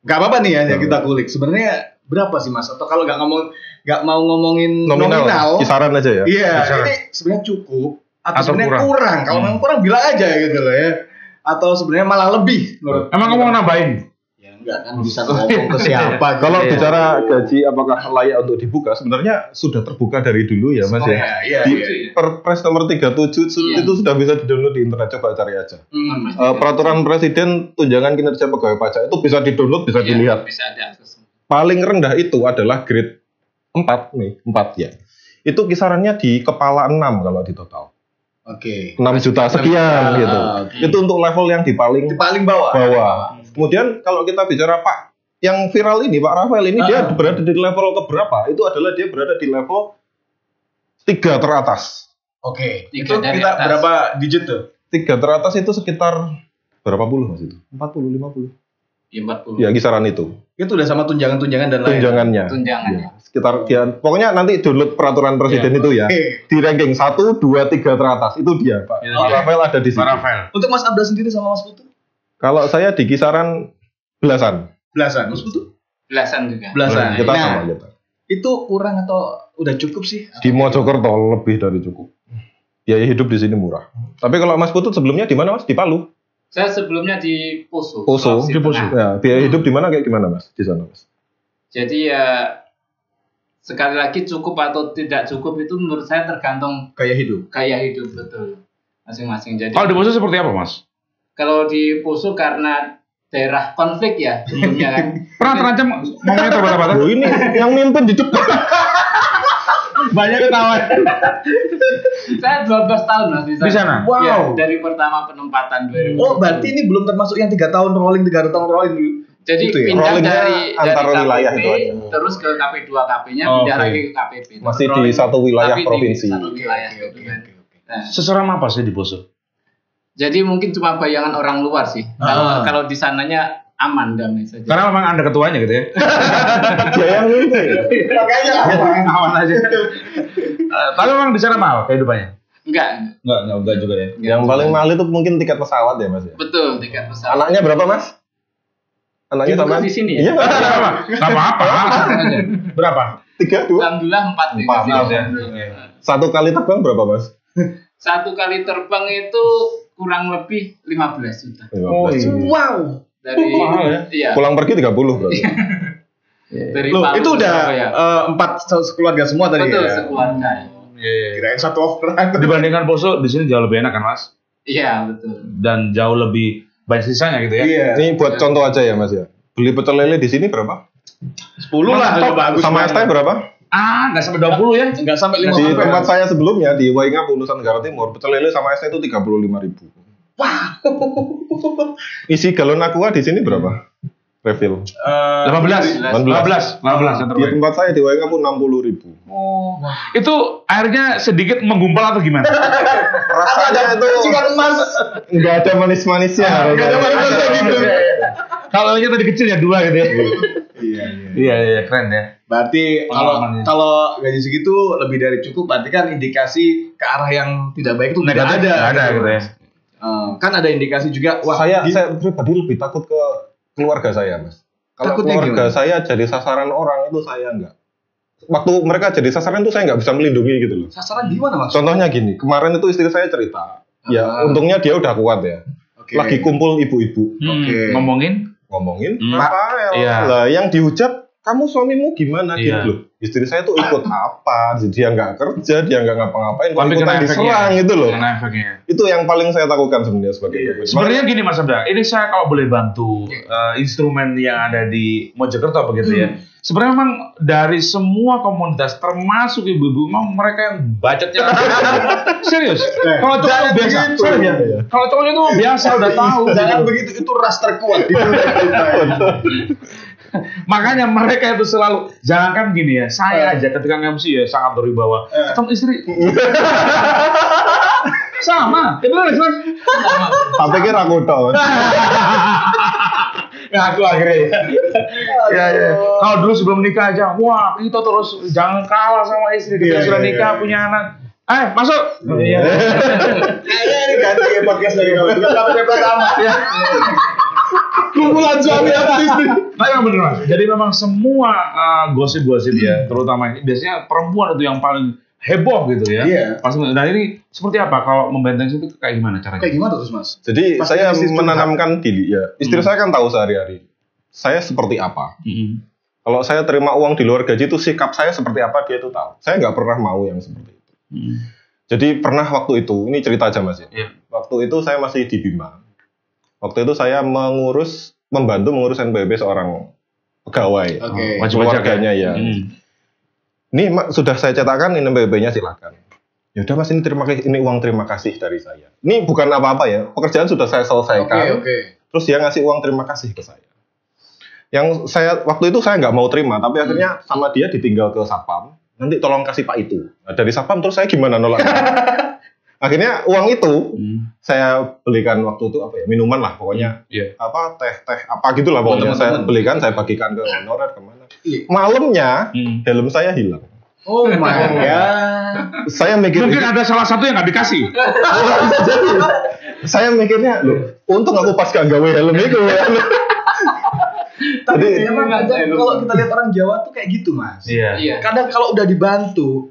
S3: nggak apa-apa nih ya yang kita kulik. Sebenarnya berapa sih Mas? Atau kalau nggak mau ngomongin nominal,
S1: kisaran aja ya.
S3: Iya, ini sebenarnya cukup atau sebenarnya kurang. Kalau memang kurang bilang aja gitu loh ya. Atau sebenarnya malah lebih.
S2: Emang kamu mau nambahin?
S3: Ya enggak kan bisa ngomong ke siapa.
S1: Kalau bicara gaji apakah layak untuk dibuka, sebenarnya sudah terbuka dari dulu ya Mas ya. Di Perpres nomor 37 itu sudah bisa di-download di internet, coba cari aja. Peraturan Presiden tunjangan kinerja pegawai pajak itu bisa di-download, bisa dilihat.
S4: Bisa ada akses.
S1: Paling rendah itu adalah grade 4 ya. Itu kisarannya di kepala 6 kalau di total.
S3: Oke.
S1: 6 juta sekian gitu. Itu untuk level yang di paling bawah. Kemudian kalau kita bicara Pak yang viral ini, Pak Rafael ini dia berada di level keberapa? Itu adalah dia berada di level 3 teratas.
S3: Oke. Itu kita berapa digit tuh?
S1: 3 teratas itu sekitar berapa puluh Mas itu? 40, 50.
S4: Ya, 40.
S1: Ya kisaran itu.
S3: Itu udah sama tunjangan-tunjangan dan lain.
S1: Tunjangannya.
S4: Tunjangannya.
S1: Ya, sekitar dia. Pokoknya nanti download peraturan presiden itu ya. Di ranking 1, 2, 3 teratas itu dia, Pak. Pak Rafael ada di sini.
S3: Untuk Mas Abda sendiri sama Mas Putu?
S1: Kalau saya di kisaran belasan.
S3: Mas Putu?
S4: Belasan juga.
S3: Belasan.
S1: Kita sama kita.
S3: Itu kurang atau udah cukup sih?
S1: Di Mojokerto lebih dari cukup. Biaya hidup di sini murah. Tapi kalau Mas Putu sebelumnya di mana Mas? Di Palu?
S4: Saya sebelumnya di Poso.
S1: Di Poso. Ya, biaya hidup di mana kayak gimana Mas? Di sana Mas.
S4: Jadi ya sekali lagi cukup atau tidak cukup itu menurut saya tergantung
S3: gaya hidup
S4: betul masing-masing. Jadi
S2: kalau di Poso seperti apa Mas?
S4: Kalau di Poso karena daerah konflik ya sebelumnya kan.
S2: Pernah terancam ngomongnya terbata-bata?
S1: Oh ini yang mimpin di depan.
S2: Banyak ketawa.
S4: Saya 12 tahun Mas di
S2: sana.
S3: Wow.
S4: Ya, dari pertama penempatan 2000.
S3: Oh, berarti ini belum termasuk yang 3 tahun rolling dulu.
S4: Jadi
S1: gitu ya?
S4: pindah dari
S1: wilayah
S4: KPP
S1: itu
S4: terus ke KP2 KP-nya pindah lagi ke KPP.
S1: Masih di satu wilayah provinsi.
S4: Satu wilayah gitu kan.
S2: Nah, seseram apa sih di Poso?
S4: Jadi mungkin cuma bayangan orang luar sih. Kalau di sananya aman, damai saja.
S2: Karena memang Anda ketuanya gitu ya.
S1: Dia yang itu.
S3: Makanya
S2: aman aja. Tapi memang di sana mahal kehidupannya. Enggak juga ya.
S1: Yang paling mahal itu mungkin tiket pesawat ya Mas ya.
S4: Betul, tiket pesawat.
S1: Anaknya berapa Mas? Anaknya sama
S4: di sini
S1: Iya,
S4: ya?
S2: Enggak apa-apa. Berapa?
S1: 3, 2.
S4: Alhamdulillah 4
S1: ya. Satu kali terbang berapa Mas?
S4: Satu kali terbang itu kurang lebih 15 juta.
S1: 15 juta.
S3: Wow.
S4: Dari
S2: mahal ya?
S4: Iya.
S1: Pulang pergi 30 berarti.
S4: Dari
S3: Loh,
S4: Palu
S3: itu udah
S4: ya.
S3: 4 sekeluarga semua tadi.
S4: Betul,
S3: ya?
S4: sekeluarga.
S3: Kirain satu orang.
S2: Dibandingkan Poso di sini jauh lebih enak kan Mas?
S4: Iya, betul.
S2: Dan jauh lebih banyak sisanya gitu ya.
S3: Iya.
S1: Ini buat contoh aja ya Mas ya. Beli pecel lele di sini berapa?
S3: 10 lah.
S1: Sama es teh berapa?
S2: Enggak sampai 20 ya?
S3: Enggak sampai 50.
S1: Di tempat saya sebelumnya di Waingap, Nusa Tenggara Timur, pecel lele sama es teh itu 35.000. Wah. Isi galon aqua di sini berapa? Refill.
S2: 15.
S1: Di tempat saya di Waingap pun 60.000.
S2: Oh. Itu airnya sedikit menggumpal atau gimana?
S1: Rasanya itu
S3: emas.
S1: Enggak ada manis-manisnya.
S3: Enggak ada manis-manisnya gitu.
S2: Kalau aja tadi kecil ya 2 gitu ya. Iya, keren ya.
S3: Berarti kalau gaji segitu lebih dari cukup, berarti kan indikasi ke arah yang tidak baik itu tidak ada
S2: gitu ya.
S3: Kan ada indikasi juga.
S1: Wah, saya pribadi lebih takut ke keluarga saya, Mas. Kalau keluarga saya jadi sasaran orang itu saya enggak. Waktu mereka jadi sasaran itu saya enggak bisa melindungi gitu loh.
S3: Sasaran gimana Mas?
S1: Contohnya gini, kemarin itu istri saya cerita. Ya, untungnya dia udah kuat ya. Lagi kumpul ibu-ibu.
S2: Ngomongin
S1: ngomongin Rafael. Lah yang dihujat kamu suamimu gimana gitu loh. Istri saya tuh ikut apa? Dia nggak kerja, dia nggak ngapa-ngapain, kok ikutan diserang gitu loh. Itu yang paling saya takutkan sebenarnya sebagai
S2: sebenarnya gini Mas Abda, ini saya kalau boleh bantu instrumen yang ada di Mojokerto begitu ya. Sebenarnya memang dari semua komunitas termasuk ibu-ibu memang mereka yang budgetnya serius. Kalau cowok biasa, kalau cowoknya itu biasa udah tahu.
S3: Jangan begitu, itu ras terkuat.
S2: Makanya mereka itu selalu jangankan gini ya, saya aja ketika MC ya sangat berwibawa. Ketemu istri sama, itu benar Mas.
S1: Sampai kira aku tahu.
S2: Ngaku akhirnya ya. Kalau dulu sebelum nikah aja, wah kita terus jangan kalah sama istri. Kita sudah nikah punya anak. Masuk. Iya.
S3: Ini ganti podcast dari kamu. Bukan pertama. Kumpulan suami atau istri.
S2: Tapi yang benar Mas. Jadi memang semua gosip-gosip ya, terutama biasanya perempuan itu yang paling heboh gitu ya.
S3: Iya.
S2: Nah ini seperti apa kalau membenteng itu kayak gimana caranya?
S3: Kayak gimana terus Mas?
S1: Jadi saya menanamkan diri ya. Istri saya kan tahu sehari-hari saya seperti apa. Kalau saya terima uang di luar gaji itu sikap saya seperti apa dia itu tahu. Saya nggak pernah mau yang seperti itu. Jadi pernah waktu itu, ini cerita aja Mas ya. Waktu itu saya masih di Bima. Waktu itu saya membantu mengurus NPWP seorang pegawai. Keluarganya ya. Ini sudah saya cetakkan ini NPWP-nya silakan. Ya udah Mas, ini uang terima kasih dari saya. Ini bukan apa-apa ya. Pekerjaan sudah saya selesaikan. Terus dia ngasih uang terima kasih ke saya. Yang waktu itu saya nggak mau terima, tapi akhirnya sama dia ditinggal ke Satpam. Nanti tolong kasih Pak itu. Nah, dari Satpam terus saya gimana nolak? Akhirnya uang itu saya belikan waktu itu minuman lah pokoknya. Teh apa gitulah pokoknya saya belikan, saya bagikan ke honorer kemana. Malamnya helm saya hilang.
S3: Oh my god.
S1: Saya mikir
S2: mungkin ada salah satu yang nggak dikasih.
S1: Saya mikirnya untung aku pas gak gawe helm itu.
S3: Tapi memang kadang kalau kita lihat orang Jawa tuh kayak gitu Mas.
S4: Iya.
S3: Kadang kalau udah dibantu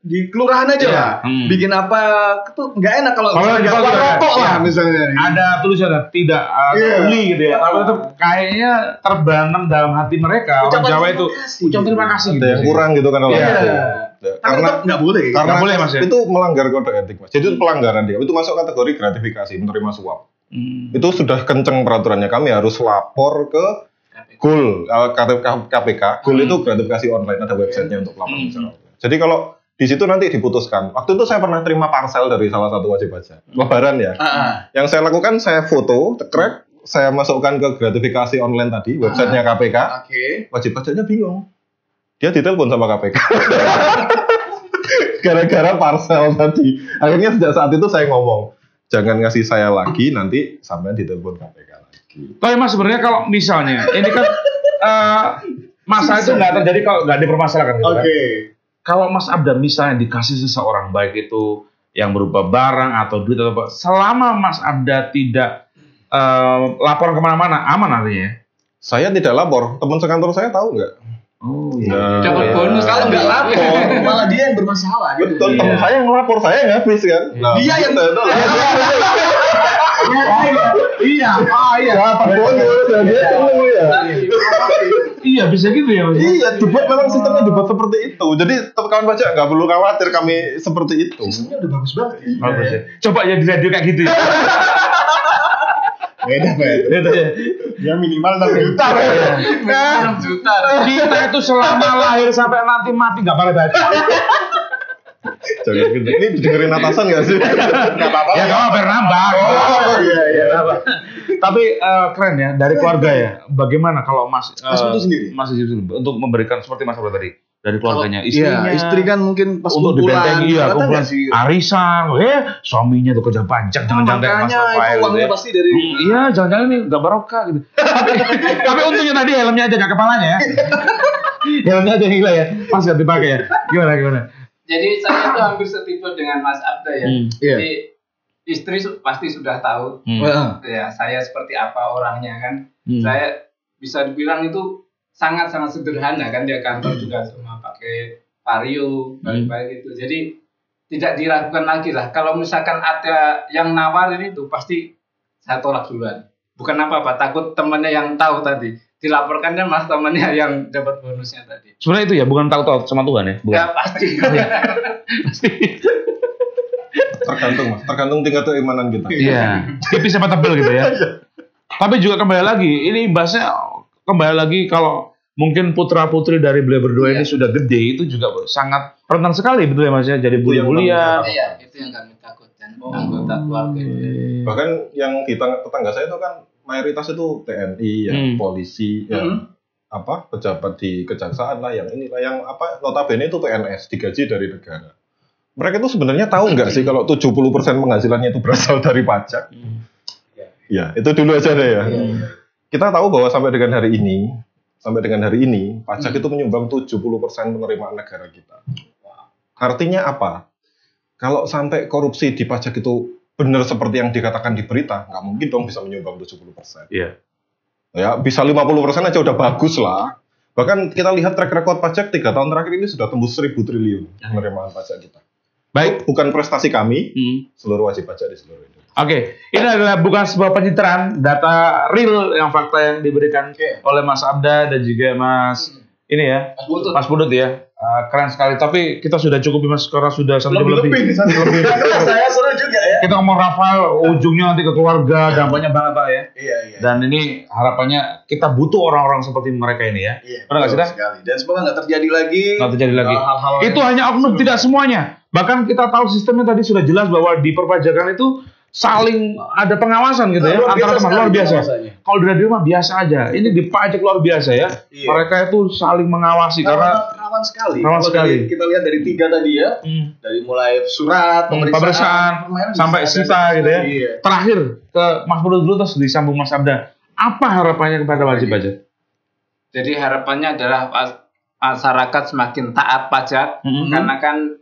S3: di kelurahan aja lah, bikin apa itu nggak enak kalau nggak rokok lah misalnya.
S2: Ada tulisannya tidak peduli gitu ya, tapi tetap kayaknya terbanam dalam hati mereka orang Jawa itu ucap terima kasih.
S1: Ada yang kurang gitu kan kalau
S3: karena nggak boleh.
S1: Karena boleh Mas ya. Itu melanggar kode etik Mas. Jadi itu pelanggaran dia. Itu masuk kategori gratifikasi, menerima suap. Itu sudah kenceng peraturannya. Kami harus lapor ke GUL, KPK. GUL itu gratifikasi online, ada websitenya untuk laporan secara online. Jadi kalau di situ nanti diputuskan. Waktu itu saya pernah terima parsel dari salah satu wajib pajak. Lebaran ya. Yang saya lakukan, saya foto, tekrek, saya masukkan ke gratifikasi online tadi, websitenya KPK. Wajib pajaknya bingung. Dia ditelepon sama KPK. Gara-gara parcel tadi. Akhirnya sejak saat itu saya ngomong, jangan ngasih saya lagi, nanti sampai ditelepon KPK lagi.
S2: Tapi Mas sebenarnya kalau misalnya, ini kan masalah itu nggak terjadi kalau nggak dipermasalahkan gitu kan. Kalau Mas Abda misalnya dikasih seseorang, baik itu yang berupa barang atau duit atau apa, selama Mas Abda tidak lapor kemana-mana, aman artinya?
S1: Saya tidak lapor, teman sekantor saya tahu nggak?
S2: Oh iya.
S4: Dapat bonus
S3: kalau nggak lapor, malah dia yang bermasalah.
S1: Gitu. Betul, teman saya yang lapor, saya yang habis kan.
S3: Nah, dia yang
S2: iya.
S1: Dapat bonus, dia seneng ya.
S2: Iya bisa gitu ya Mas.
S1: Iya, dibuat memang sistemnya dibuat seperti itu. Jadi kawan pajak nggak perlu khawatir kami seperti itu.
S3: Sistemnya udah bagus banget.
S2: Bagus ya. Coba ya di radio kayak gitu ya.
S3: Beda ya. Ya minimal 6 juta.
S4: 6 juta.
S2: Kita itu selama lahir sampai nanti mati nggak boleh baca.
S1: Jangan gitu. Ini dengerin atasan nggak sih?
S3: Nggak apa-apa.
S2: Ya nggak apa-apa nambah.
S3: Oh iya.
S2: Tapi keren ya dari keluarga ya. Bagaimana kalau Mas
S3: itu sendiri?
S2: Mas itu untuk memberikan seperti Mas Abda tadi dari keluarganya, istrinya.
S3: Iya, istri kan mungkin pas
S2: untuk
S3: kumpulan.
S2: Iya, kumpulan arisan. Suaminya tuh kerja pajak, jangan-jangan kayak Mas Rafael.
S3: Uangnya pasti dari.
S2: Iya, jangan-jangan ini nggak barokah gitu. Tapi untungnya tadi helmnya aja nggak kepalanya ya. Helmnya aja gila ya. Pas nggak dipakai ya. Gimana?
S4: Jadi saya tuh hampir setipe dengan Mas Abda ya. Jadi istri pasti sudah tahu ya saya seperti apa orangnya kan. Saya bisa dibilang itu sangat-sangat sederhana kan, dia kantor juga cuma pakai vario baik-baik gitu. Jadi tidak diragukan lagi lah. Kalau misalkan ada yang nawarin itu pasti saya tolak duluan. bukan apa-apa, takut temannya yang tahu tadi. Dilaporkan kan mas temannya yang dapat bonusnya tadi.
S2: Sebenarnya itu ya, bukan takut sama Tuhan ya? Bukan.
S4: Ya pasti.
S2: Pasti.
S1: Tergantung tingkat keimanan kita.
S2: Iya, tipis apa tebel gitu ya. Tapi juga kembali lagi, ini bahasnya kembali lagi kalau mungkin putra-putri dari beliau berdua ini sudah gede, itu juga sangat rentan sekali betul ya Mas ya, jadi bully-bulian.
S4: Iya, itu yang kami takutkan, anggota keluarga itu.
S1: Bahkan yang di tetangga saya itu kan mayoritas itu TNI, polisi, pejabat di kejaksaan lah, yang inilah yang notabene itu PNS digaji dari negara. Mereka itu sebenarnya tahu nggak sih kalau 70% penghasilannya itu berasal dari pajak? Ya, itu dulu aja deh ya. Kita tahu bahwa sampai dengan hari ini, pajak itu menyumbang 70% penerimaan negara kita. Artinya apa? Kalau sampai korupsi di pajak itu benar seperti yang dikatakan di berita, nggak mungkin dong bisa menyumbang 70%.
S2: Iya.
S1: Ya, bisa 50% aja udah bagus lah. Bahkan kita lihat track record pajak 3 tahun terakhir ini sudah tembus 1.000 triliun penerimaan pajak kita.
S2: Baik,
S1: bukan prestasi kami, seluruh wajib pajak di seluruh Indonesia.
S2: Oke, ini adalah bukan sebuah pencitraan, data real yang fakta yang diberikan oleh Mas Abda dan juga Mas ini ya, Mas Pudut ya. Keren sekali, tapi kita sudah cukup Mas, karena sudah 1 jam lebih.
S3: Saya seru juga ya.
S2: Kita ngomong Rafael, ujungnya nanti ke keluarga, dampaknya banget Pak ya.
S3: Iya.
S2: Dan ini harapannya kita butuh orang-orang seperti mereka ini ya.
S3: Iya,
S2: benar nggak sih?
S3: Dan semoga nggak terjadi lagi.
S2: Hal-hal itu hanya oknum, tidak semuanya. Bahkan kita tahu sistemnya tadi sudah jelas bahwa di perpajakan itu saling ada pengawasan gitu ya, antara teman luar biasa. Kalau di radio mah biasa aja. Ini di pajak luar biasa ya. Iya. Mereka itu saling mengawasi karena
S3: rawan sekali. Kita lihat dari 3 tadi ya. Dari mulai surat,
S2: pemeriksaan sampai sita gitu ya. Iya. Terakhir ke Mas Pudut dulu terus disambung Mas Abda. Apa harapannya kepada wajib pajak?
S4: Jadi harapannya adalah masyarakat semakin taat pajak karena kan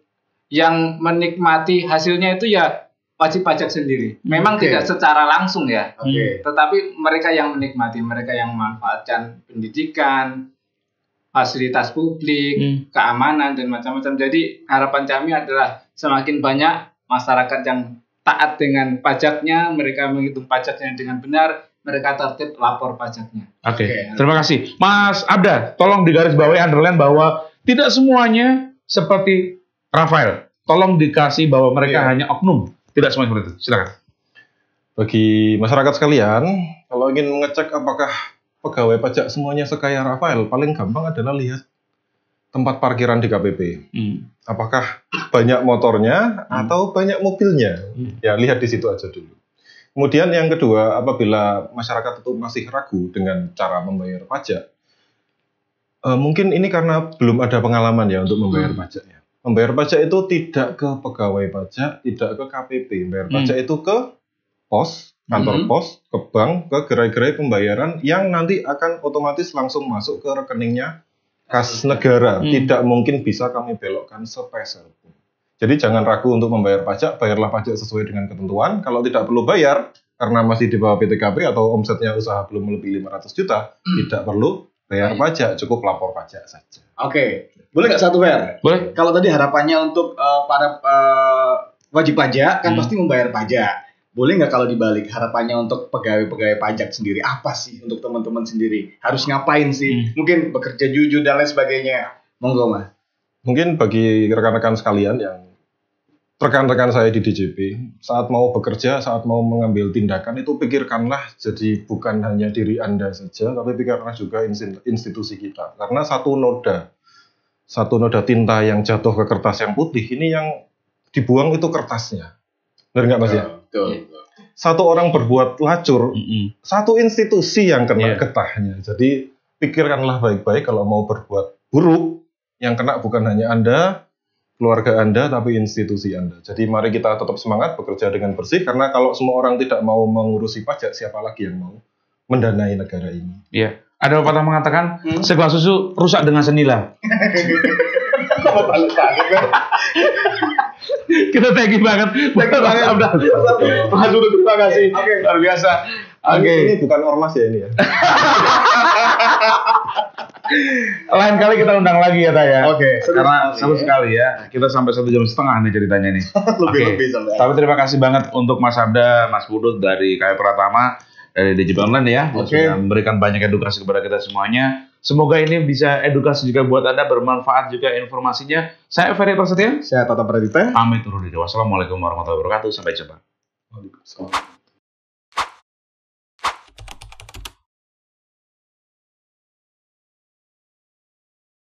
S4: yang menikmati hasilnya itu ya wajib pajak sendiri. Memang tidak secara langsung ya. Tetapi mereka yang menikmati, mereka yang memanfaatkan pendidikan, fasilitas publik, keamanan dan macam-macam. Jadi harapan kami adalah semakin banyak masyarakat yang taat dengan pajaknya, mereka menghitung pajaknya dengan benar, mereka tertib lapor pajaknya.
S2: Oke. Terima kasih. Mas Abda, tolong digarisbawahi underline bahwa tidak semuanya seperti Rafael. Tolong dikasih bahwa mereka hanya oknum. Tidak semua seperti itu. Silakan.
S1: Bagi masyarakat sekalian, kalau ingin mengecek apakah pegawai pajak semuanya sekaya Rafael, paling gampang adalah lihat tempat parkiran di KPP. Apakah banyak motornya atau banyak mobilnya? Ya, lihat di situ aja dulu. Kemudian yang kedua, apabila masyarakat itu masih ragu dengan cara membayar pajak, mungkin ini karena belum ada pengalaman ya untuk membayar pajaknya. Membayar pajak itu tidak ke pegawai pajak, tidak ke KPP. Membayar pajak itu ke pos, kantor pos, ke bank, ke gerai-gerai pembayaran yang nanti akan otomatis langsung masuk ke rekeningnya kas negara. Tidak mungkin bisa kami belokkan sepeser pun. Jadi jangan ragu untuk membayar pajak, bayarlah pajak sesuai dengan ketentuan. Kalau tidak perlu bayar, karena masih di bawah PTKP atau omsetnya usaha belum melebihi 500 juta, tidak perlu bayar pajak, cukup lapor pajak saja.
S3: Oke. Boleh nggak satu Fer?
S2: Boleh.
S3: Kalau tadi harapannya untuk para wajib pajak kan pasti membayar pajak. Boleh nggak kalau dibalik harapannya untuk pegawai-pegawai pajak sendiri, apa sih untuk teman-teman sendiri? Harus ngapain sih? Mungkin bekerja jujur dan lain sebagainya. Monggo Mas.
S1: Mungkin bagi rekan-rekan sekalian yang rekan-rekan saya di DJP, saat mau bekerja, saat mau mengambil tindakan itu pikirkanlah, jadi bukan hanya diri Anda saja, tapi pikirkanlah juga institusi kita. Karena satu noda tinta yang jatuh ke kertas yang putih, ini yang dibuang itu kertasnya. Benar nggak Mas ya?
S3: Betul.
S1: Satu orang berbuat lacur, satu institusi yang kena getahnya. Jadi pikirkanlah baik-baik kalau mau berbuat buruk, yang kena bukan hanya Anda, keluarga Anda, tapi institusi Anda. Jadi mari kita tetap semangat bekerja dengan bersih, karena kalau semua orang tidak mau mengurusi pajak, siapa lagi yang mau mendanai negara ini?
S2: Iya. Ada pepatah mengatakan, segelas susu rusak dengan senila. Kita thank you banget. Mas Pudut, terima kasih. Luar biasa.
S1: Ini bukan ormas ya ini ya.
S2: Lain kali kita undang lagi ya Taya. Karena seru
S3: ya.
S2: sekali ya. Kita sampai 1 jam setengah nih ceritanya nih.
S3: Lebih sampai.
S2: Tapi terima kasih banget untuk Mas Abda, Mas Pudut dari KP Pratama. dari DJP Online ya. Sudah memberikan banyak edukasi kepada kita semuanya. Semoga ini bisa edukasi juga buat Anda, bermanfaat juga informasinya. Saya Ferry Prasetya.
S3: Saya Tata Pradita.
S2: Pamit undur diri. Wassalamualaikum warahmatullahi wabarakatuh. Sampai jumpa.
S1: Waalaikumsalam.